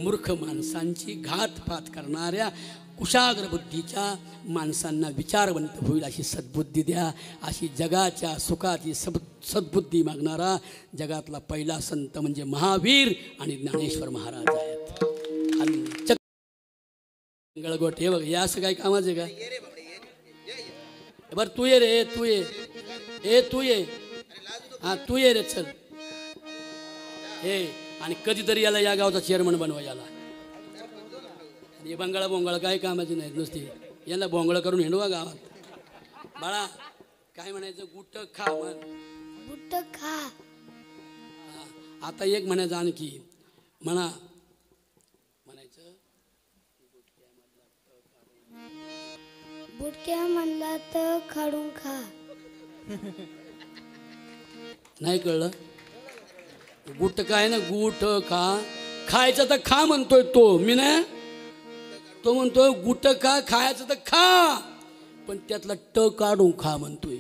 A: मूर्ख माणसांची घातपात करणाऱ्या कुशाग्र बुद्धीच्या माणसांना विचारवंत होईल अशी सद्बुद्धी द्या. अशी जगाच्या सुखाची सद्बुद्धी मागणारा जगातला पहिला संत म्हणजे महावीर आणि ज्ञानेश्वर महाराज आहेत. आणि गळगोट हे बघ हे असं काय कामाचं का. बरं तू ये रे, तू ये, तू ये, हा तू ये रे चल. हे आणि कधीतरी याला या गावचा चेअरमन बनवा. याला हे बंगाळा बोंगाळा काय कामाची नाहीत नुसती. याला बोंगळा करून हिंडवा गावात. बाळा काय म्हणायचं. गुट खा म्हण.
D: गुट खा.
A: आता एक म्हणायचं आणखी म्हणायचं
D: बुटक्या म्हणला तर खाडून खा.
A: नाही कळलं. गुट काय ना गुट खा. खायचं तर खा म्हणतोय तो. मी नाही तो म्हणतोय गुट खा. खायचं तर खा पण त्यातला ट काढून खा म्हणतोय.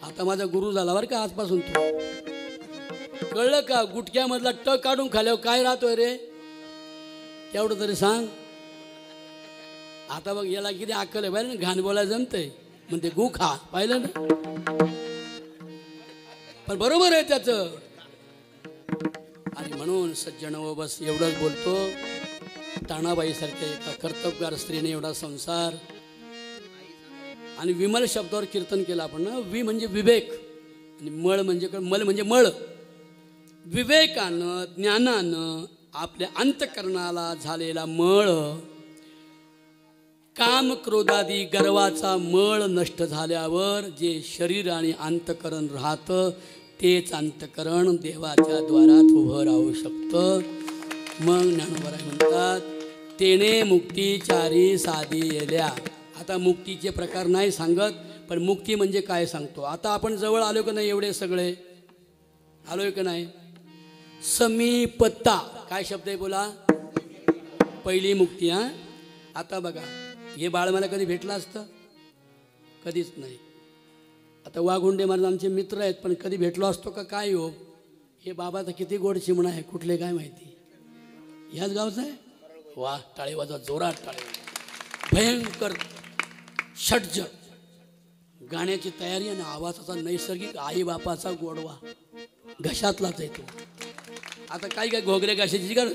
A: आता माझा गुरु झाला बरं का आजपासून. तू कळलं का. गुटक्यामधला ट काढून खाल्यावर काय राहतोय रे तेवढं तरी सांग. आता बघ याला किती अक्कल आहे पाहिलं ना. घाण बोलायला जमतंय म्हणते गु खा. पाहिलं ना. पण बरोबर आहे त्याचं. आणि म्हणून सज्जन व बस एवढंच बोलतो. ताणाबाईसारख्या एका कर्तबगार स्त्रीने एवढा संसार आणि विमल शब्दावर कीर्तन केलं आपण ना. वि म्हणजे विवेक आणि मळ म्हणजे मल म्हणजे मळ. विवेकानं ज्ञानानं आपल्या अंतकरणाला झालेला मळ, काम क्रोधादी गर्वाचा मळ नष्ट झाल्यावर जे शरीर आणि अंतकरण राहतं तेच अंतकरण देवाच्या द्वारात उभं राहू शकतं. मग ज्ञानोबराय म्हणतात तेने मुक्तीचारी साधी येल्या. आता मुक्तीचे प्रकार नाही सांगत, पण मुक्ती म्हणजे काय सांगतो. आता आपण जवळ आलो का नाही, एवढे सगळे आलोय का नाही. समीपता काय शब्द आहे बोला. पहिली मुक्ती. हां आता बघा, हे बाळ मला कधी भेटलं असतं, कधीच नाही. आता वाघुंडे महाराज आमचे मित्र आहेत, पण कधी भेटलो असतो का काय हो. हे बाबाचा किती गोड चिमणा आहे, कुठले काय माहिती. ह्याच गावचा आहे. वा टाळे वाजवा, जोरात टाळे. भयंकर षड्ज गाण्याची तयारी आणि आवाजाचा नैसर्गिक आई बापाचा गोडवा घशातलाच आहे तो. आता काय काय घोगरे घशाची कर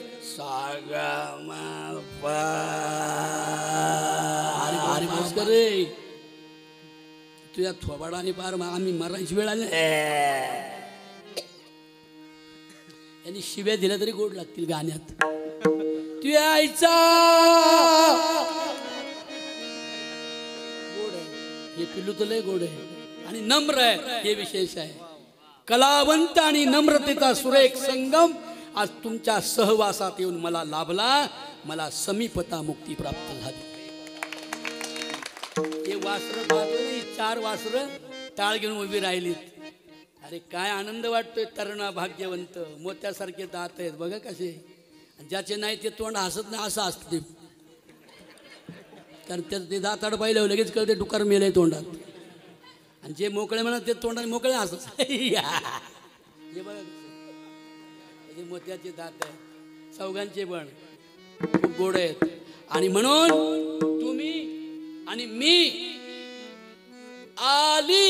A: अरे भास्कर रे, तुझ्या थोबाडाने पार आम्ही मरायची वेळ आली. यांनी शिव्या दिल्या तरी गोड लागतील गाण्यात. तुझ्या आईचा गोड आहे हे पिल्लू तर लय गोड आहे आणि नम्र आहे हे विशेष आहे. कलावंत आणि नम्रतेचा सुरेख संगम आज तुमच्या सहवासात येऊन मला लाभला. मला समीपता मुक्ती प्राप्त झाली. हे वासरं पाहतोय, 4 वासरं टाळ घेऊन उभी राहिलीत. अरे काय आनंद वाटतोय. तरुणा भाग्यवंत, मोत्यासारखे दात आहेत बघा कसे. ज्याचे नाही ते तोंड हसत नाही असं असतं ते. कारण त्याचं ते दाताड पाहिलं लगेच कळते डुकार मेलंय तोंडात. आणि जे मोकळे म्हणत ते तोंडाने मोकळे हसत. हे बघा हे मोत्याचे दात आहेत चौघांचे, पण खूप गोड आहेत. आणि म्हणून तुम्ही आणि मी आली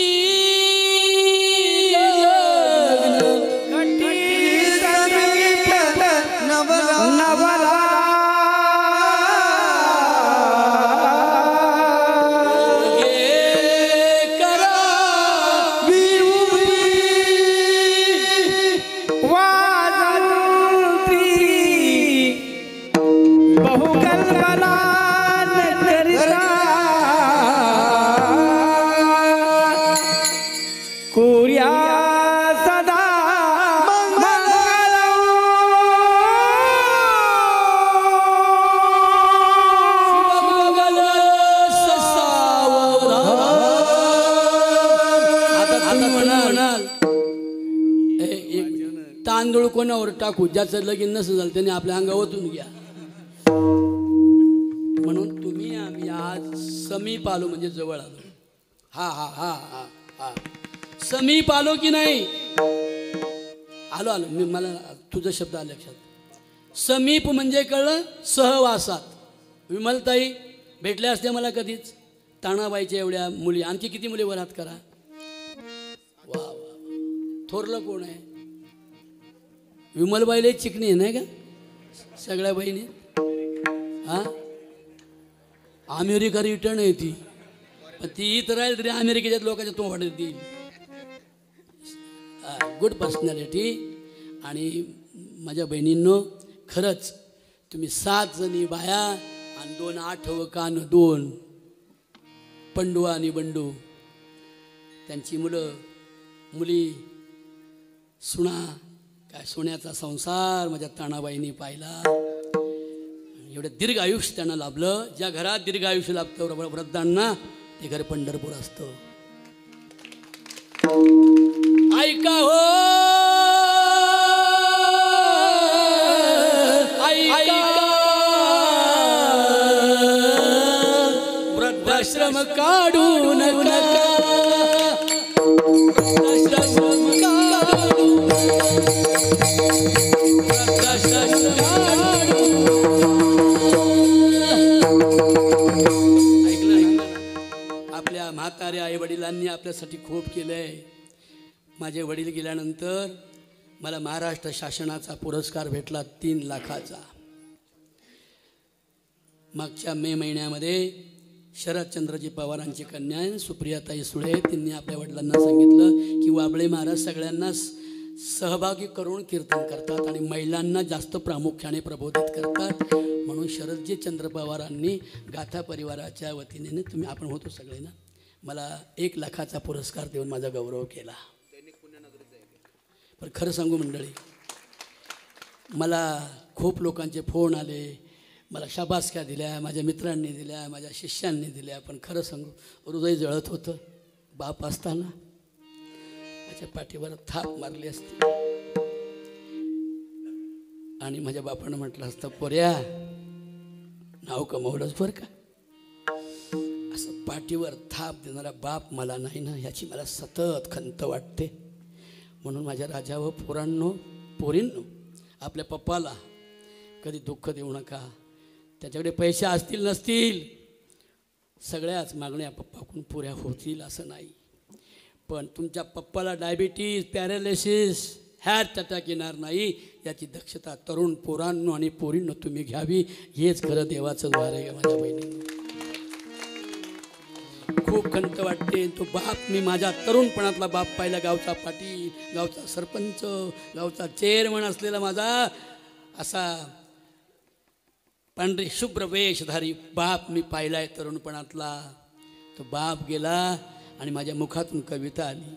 A: तांदूळ कोणावर टाकू. ज्याचं लगीन नसं झालं त्याने आपल्या अंगावर ओतून घ्या. म्हणून तुम्ही आम्ही आज समीप आलो म्हणजे जवळ आलो. हा हा हा हा हा समीप आलो की नाही. आलो आलो मी, मला तुझा शब्द आला लक्षात. समीप म्हणजे कळलं सहवासात. विमलताई भेटल्या असत्या मला कधीच. ताणाबाईच्या एवढ्या मुली, आणखी किती मुली वर हात करा. वा वा. थोरलं कोण आहे. विमलबाईला चिकणी आहे नाही का सगळ्या बहिणी. हां अमेरिका रिटर्न आहे ती, पण ती इथं राहील तरी अमेरिकेच्या लोकांच्या तोंडात देईल. Good personality. आणि माझ्या बहिणींनो खरंच तुम्ही 7 जणी बाया आणि 2 आठवं कान 2 पंडू आणि बंडू, त्यांची मुलं मुली सुना. काय सोन्याचा संसार माझ्या ताणाबाईंनी पाहिला. एवढं दीर्घ आयुष्य त्यांना लाभलं. ज्या घरात दीर्घ आयुष्य लाभतं वृद्धांना ते घर पंढरपूर असतं. ऐका हो ऐका, वृद्धाश्रम काढू नका. वृद्धाश्रम काढू आपल्या म्हाताऱ्या आई वडिलांनी आपल्यासाठी खूप केलंय. माझे वडील गेल्यानंतर मला महाराष्ट्र शासनाचा पुरस्कार भेटला 3 लाखाचा. मागच्या मे महिन्यामध्ये शरदचंद्रजी पवारांची कन्या आहे सुप्रियाताई सुळे. त्यांनी आपल्या वडिलांना सांगितलं की वाबळे महाराज सगळ्यांना सहभागी करून कीर्तन करतात आणि महिलांना जास्त प्रामुख्याने प्रबोधित करतात. म्हणून शरदजी चंद्र पवारांनी गाथा परिवाराच्या वतीने तुम्ही आपण होतो सगळे ना, मला 1 लाखाचा पुरस्कार देऊन माझा गौरव केला. पण खरं सांगू मंडळी, मला खूप लोकांचे फोन आले, मला शाबासक्या दिल्या, माझ्या मित्रांनी दिल्या, माझ्या शिष्यांनी दिल्या. पण खरं सांगू हृदय जळत होतं. बाप असताना माझ्या पाठीवर थाप मारली असती आणि माझ्या बापानं म्हटलं असतं, पोऱ्या नाव कमवलंच बरं का. असं पाठीवर थाप देणारा बाप मला नाही ना, ह्याची मला सतत खंत वाटते. म्हणून माझ्या राजा व पोरींनो आपल्या पप्पाला कधी दुःख देऊ नका. त्याच्याकडे पैसे असतील नसतील, सगळ्याच मागण्या पप्पाकडून पुऱ्या होतील असं नाही. पण तुमच्या पप्पाला डायबिटीज, पॅरालिसिस, हार्ट अटॅक येणार नाही याची दक्षता तरुण पोरांनो आणि पोरींनो तुम्ही घ्यावी. हेच खरं देवाचं द्वार आहे माझ्या बहिणींनो. खूप खंत वाटते. तो बाप मी माझ्या तरुणपणातला बाप पाहिला, गावचा पाटील, गावचा सरपंच, गावचा चेअरमन असलेला माझा असा पांढरे शुभ्र वेशधारी बाप मी पाहिलाय तरुणपणातला. तो बाप गेला आणि माझ्या मुखातून कविता आली.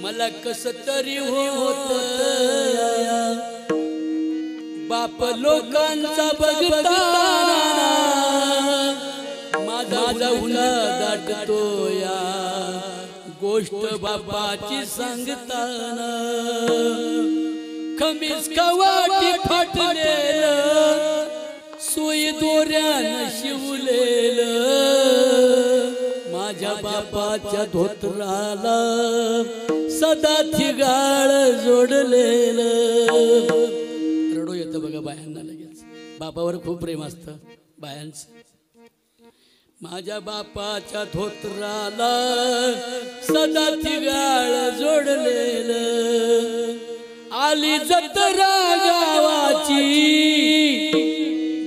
A: मला कसं तरी होत बाप लोकांचा बघताना, माझा हुना दाटतो या गोष्ट बापाची सांगताना. खमीस कवाटी फाटलेलं, सुई दोऱ्यानं शिवलेलं, माझ्या बापाच्या धोत्राला सदा थिगाळ जोडलेलं. रडू येतं बघा बायांना लगेच. बापावर खूप प्रेम असतं बायांचं. माझ्या बापाच्या धोत्राला सदा थिगाळ जोडलेलं. आली जत्रा गावाची,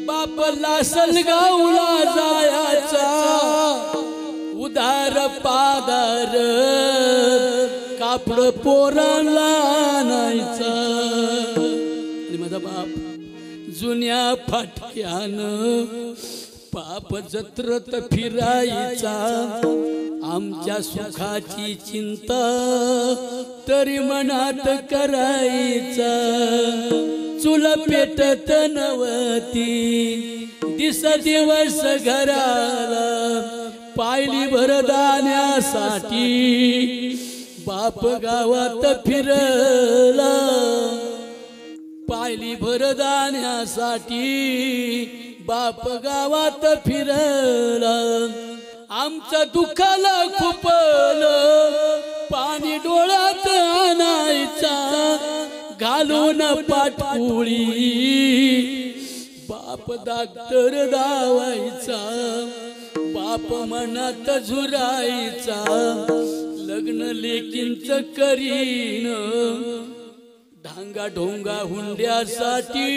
A: बाप लासलगावला जायचा, उधार पादार कापड पोराला आणायचा. आणि माझा बाप जुन्या फाटक्यानं बाप जत्रत फिरायचा. आमच्या सुखाची चिंता तरी मनात करायचा. चूल पेटत नव्हती दिवस घराला, पायली भरदाण्यासाठी बाप गावात फिरला. पायली भरदाण्यासाठी बाप गावात फिरला. आमचं दुखाला खुपलं, पाणी डोळ्यात आणायचा, घालून पाटपुळी बाप डॉक्टर दावायचा. बाप मनात झुरायचा, लग्न लेकींचं करीन, धांगा ढोंगा हुंड्यासाठी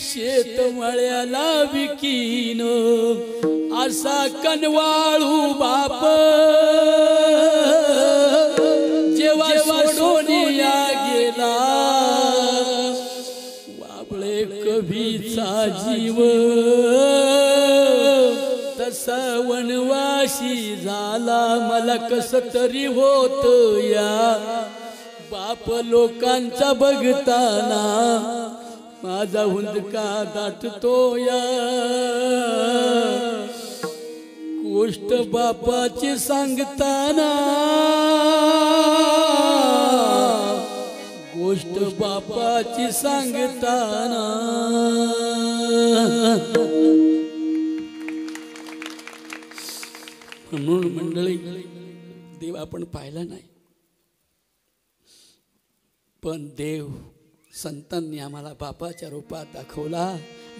A: शेतमळ्याला विकीन. असा कनवाळू बाप जेव्हा सोडोनिया गेला, वाबळे कवीचा जीव तसा वनवासी झाला. मला कसं तरी होत या बाप लोकांचा बघताना, माझा हुंदका दाटतो या गोष्ट बापाची सांगताना. गोष्ट बापाची सांगताना. म्हणून मंडळी, देव आपण पाहिला नाही, पण देव संतांनी आम्हाला बापाच्या रूपात दाखवला.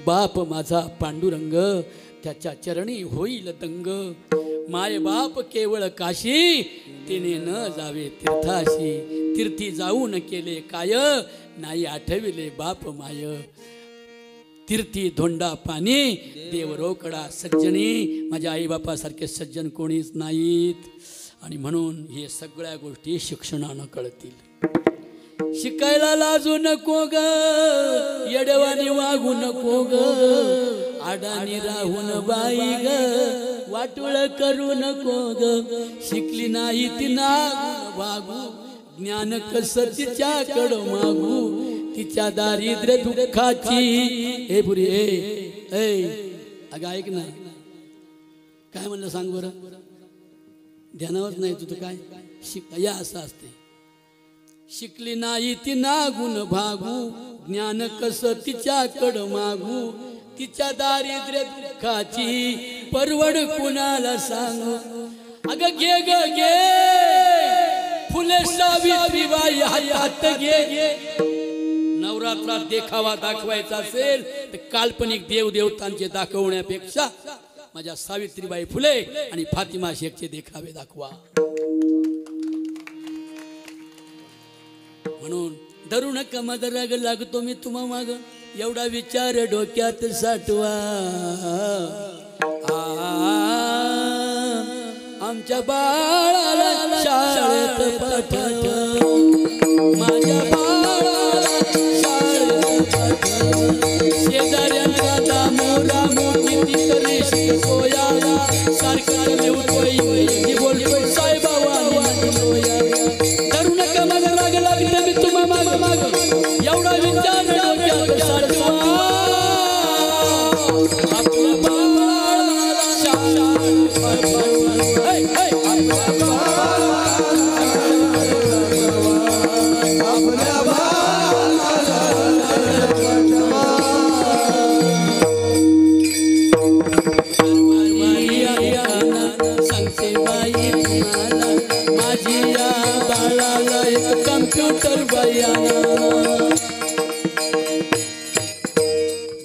A: बाप माझा पांडुरंग, त्याच्या चरणी होईल दंग. माय बाप केवळ काशी, तिने न जावे तीर्थाशी. तीर्थी जाऊन केले काय, नाही आठविले बाप माय. तीर्थी धोंडा पाणी देव रोकडा सज्जनी. माझ्या आईबापासारखे सज्जन कोणीच नाहीत. आणि म्हणून हे सगळ्या गोष्टी शिक्षणानं कळतील. शिकायला लाजू नको ग, येडवानी वागू नको ग, आडानी राहून बाई ग, वाटोळ करू नको ग. शिकली नाही ती ना वागू, ज्ञान कसं तिच्याकडं मागू, तिच्या दारिद्र्य दुःखाची. हे पुरी अगं ऐक ना, काय म्हणलं सांग बरं, ध्यानावरच नाही तुझं काय. या असं असते, शिकली नाही ती नागुण भागू, ज्ञान कसं तिच्याकडं मागू, तिच्या दारिद्र्य दुःखाची परवड कुणाला सांगू. अगं घे ग घे फुले सावित्रीबाई हातात घे. नवरात्रात देखावा दाखवायचा असेल तर काल्पनिक देवदेवतांचे दाखवण्यापेक्षा माझ्या सावित्रीबाई फुले आणि फातिमा शेखचे देखावे दाखवा. म्हणून धरू नका माझा राग लागतो मी तुम्हा माग, एवढा विचार डोक्यात साठवा. आमच्या बाळाला शाळेत पाठवा, माझ्या बाळाला शाळेत पाठवा. शेजाऱ्यांचा दामोरा मोठी तरी शिकवया, सारखं लिहून बोलतोय साईबाबा. धरू नका माझा राग लागतो मी तुम्हा माग माग, एवढा विचार डोक्यात साठवा. आपल्या बाळाला शाळेत पाठवा.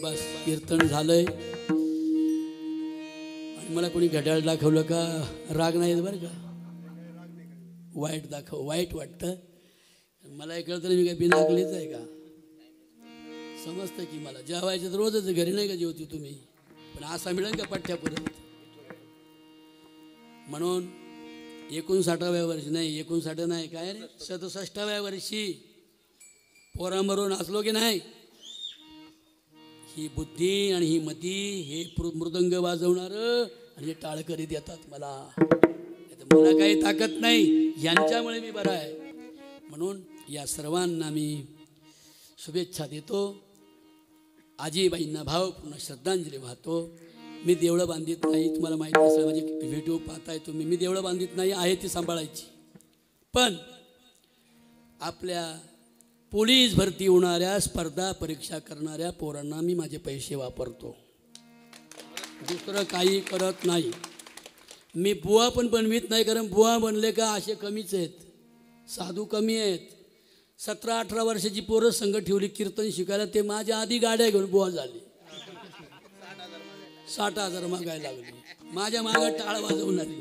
A: बस कीर्तन झालंय आणि मला कोणी घड्याळ दाखवलं का राग नाही बरं का, वाईट दाखव, वाईट वाटतं मला. एक कळतं मी काय बिनाकलीच आहे का, समजतं की मला जेवायचं तर रोजच घरी नाही का जेवती तुम्ही, पण असा मिळेल का पठ्ठ्या परत. म्हणून 59व्या वर्षी नाही, 59 नाही काय रे 67व्या वर्षी पोरांबरोबर नाचलो की नाही. ही बुद्धी आणि ही मती, हे मृदंग वाजवणारं आणि हे टाळकरी देतात मला. मला काही ताकद नाही, यांच्यामुळे मी बरा आहे. म्हणून या सर्वांना मी शुभेच्छा देतो. आजीबाईंना भावपूर्ण श्रद्धांजली वाहतो. मी देवळं बांधित नाही, तुम्हाला माहिती असेल, माझे व्हिडिओ पाहताय तुम्ही. मी देवळं बांधित नाही, आहे ती सांभाळायची. पण आपल्या पोलीस भरती होणाऱ्या, स्पर्धा परीक्षा करणाऱ्या पोरांना मी माझे पैसे वापरतो, दुसरं काही करत नाही. मी बुवा पण बनवीत नाही, कारण बुवा बनले का असे कमीच आहेत, साधू कमी आहेत. 17-18 वर्षाची पोरं संघ ठेवली कीर्तन शिकायला, ते माझ्या आधी गाड्या घेऊन बुवा झाले. 60,000 मागायला लागली, माझ्या मागं टाळ वाजवणारी.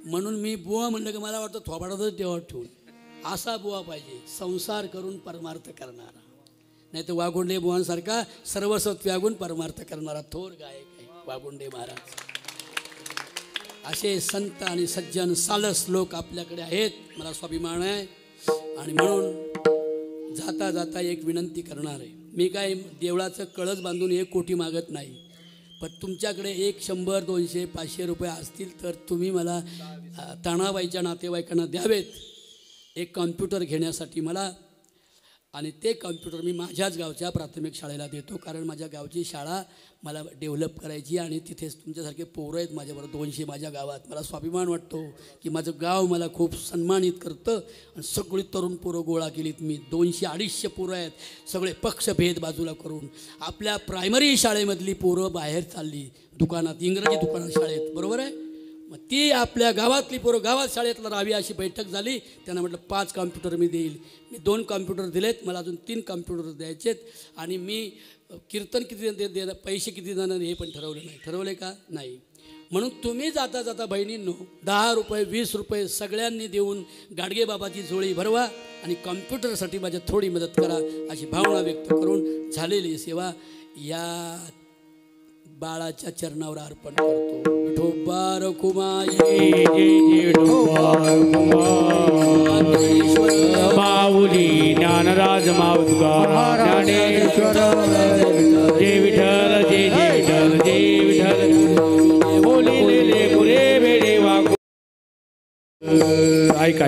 A: म्हणून मी बुवा म्हणलं की मला वाटतं थोबाडातच तेव्हा ठेवून असा बुवा पाहिजे, संसार करून परमार्थ करणारा. नाही तर वाघोंडे बुवांसारखा सर्वस्व त्यागून परमार्थ करणारा थोर गायक आहे वाघोंडे महाराज. असे संत आणि सज्जन सालस लोक आपल्याकडे आहेत, मला स्वाभिमान आहे. आणि म्हणून जाता जाता एक विनंती करणार आहे. मी काय देवळाचं कळस बांधून 1 कोटी मागत नाही, पण तुमच्याकडे 100, 200, 500 रुपये असतील तर तुम्ही मला ताणाबाईच्या नातेवाईकांना द्यावेत एक कॉम्प्युटर घेण्यासाठी मला. आणि ते कॉम्प्युटर मी माझ्याच गावच्या प्राथमिक शाळेला देतो, कारण माझ्या गावची शाळा मला डेव्हलप करायची आणि तिथेच तुमच्यासारखे पोरं आहेत माझ्याबरोबर 200 माझ्या गावात. मला स्वाभिमान वाटतो की माझं गाव मला खूप सन्मानित करतं. आणि सगळी तरुण पोरं गोळा केलीत मी, 200-250 पोरं आहेत, सगळे पक्षभेद बाजूला करून. आपल्या प्रायमरी शाळेमधली पोरं बाहेर चालली दुकानात, इंग्रजी दुकानात शाळेत, बरोबर आहे. मग ती आपल्या गावातली पोरं गावात शाळेतला राहावी अशी बैठक झाली. त्यांना म्हटलं 5 कॉम्प्युटर मी देईल. मी 2 कॉम्प्युटर दिलेत, मला अजून 3 कॉम्प्युटर द्यायचेत. आणि मी कीर्तन किती देणार, पैसे किती देणार हे पण ठरवलं नाही. ठरवले का नाही. म्हणून तुम्ही जाता जाता बहिणींनो 10 रुपये 20 रुपये सगळ्यांनी देऊन गाडगे बाबाची झोळी भरवा आणि कॉम्प्युटरसाठी माझ्या थोडी मदत करा अशी भावना व्यक्त करून झालेली सेवा या बाळाच्या चरणावर अर्पण करतो. विठोबा रखुमाई
B: माऊली ज्ञानराज माऊलीगा ज्ञानेश्वर जय विठ्ठल जय जय विठ्ठल जय विठ्ठल बोलिलेले पुरे बेडे वागू ऐका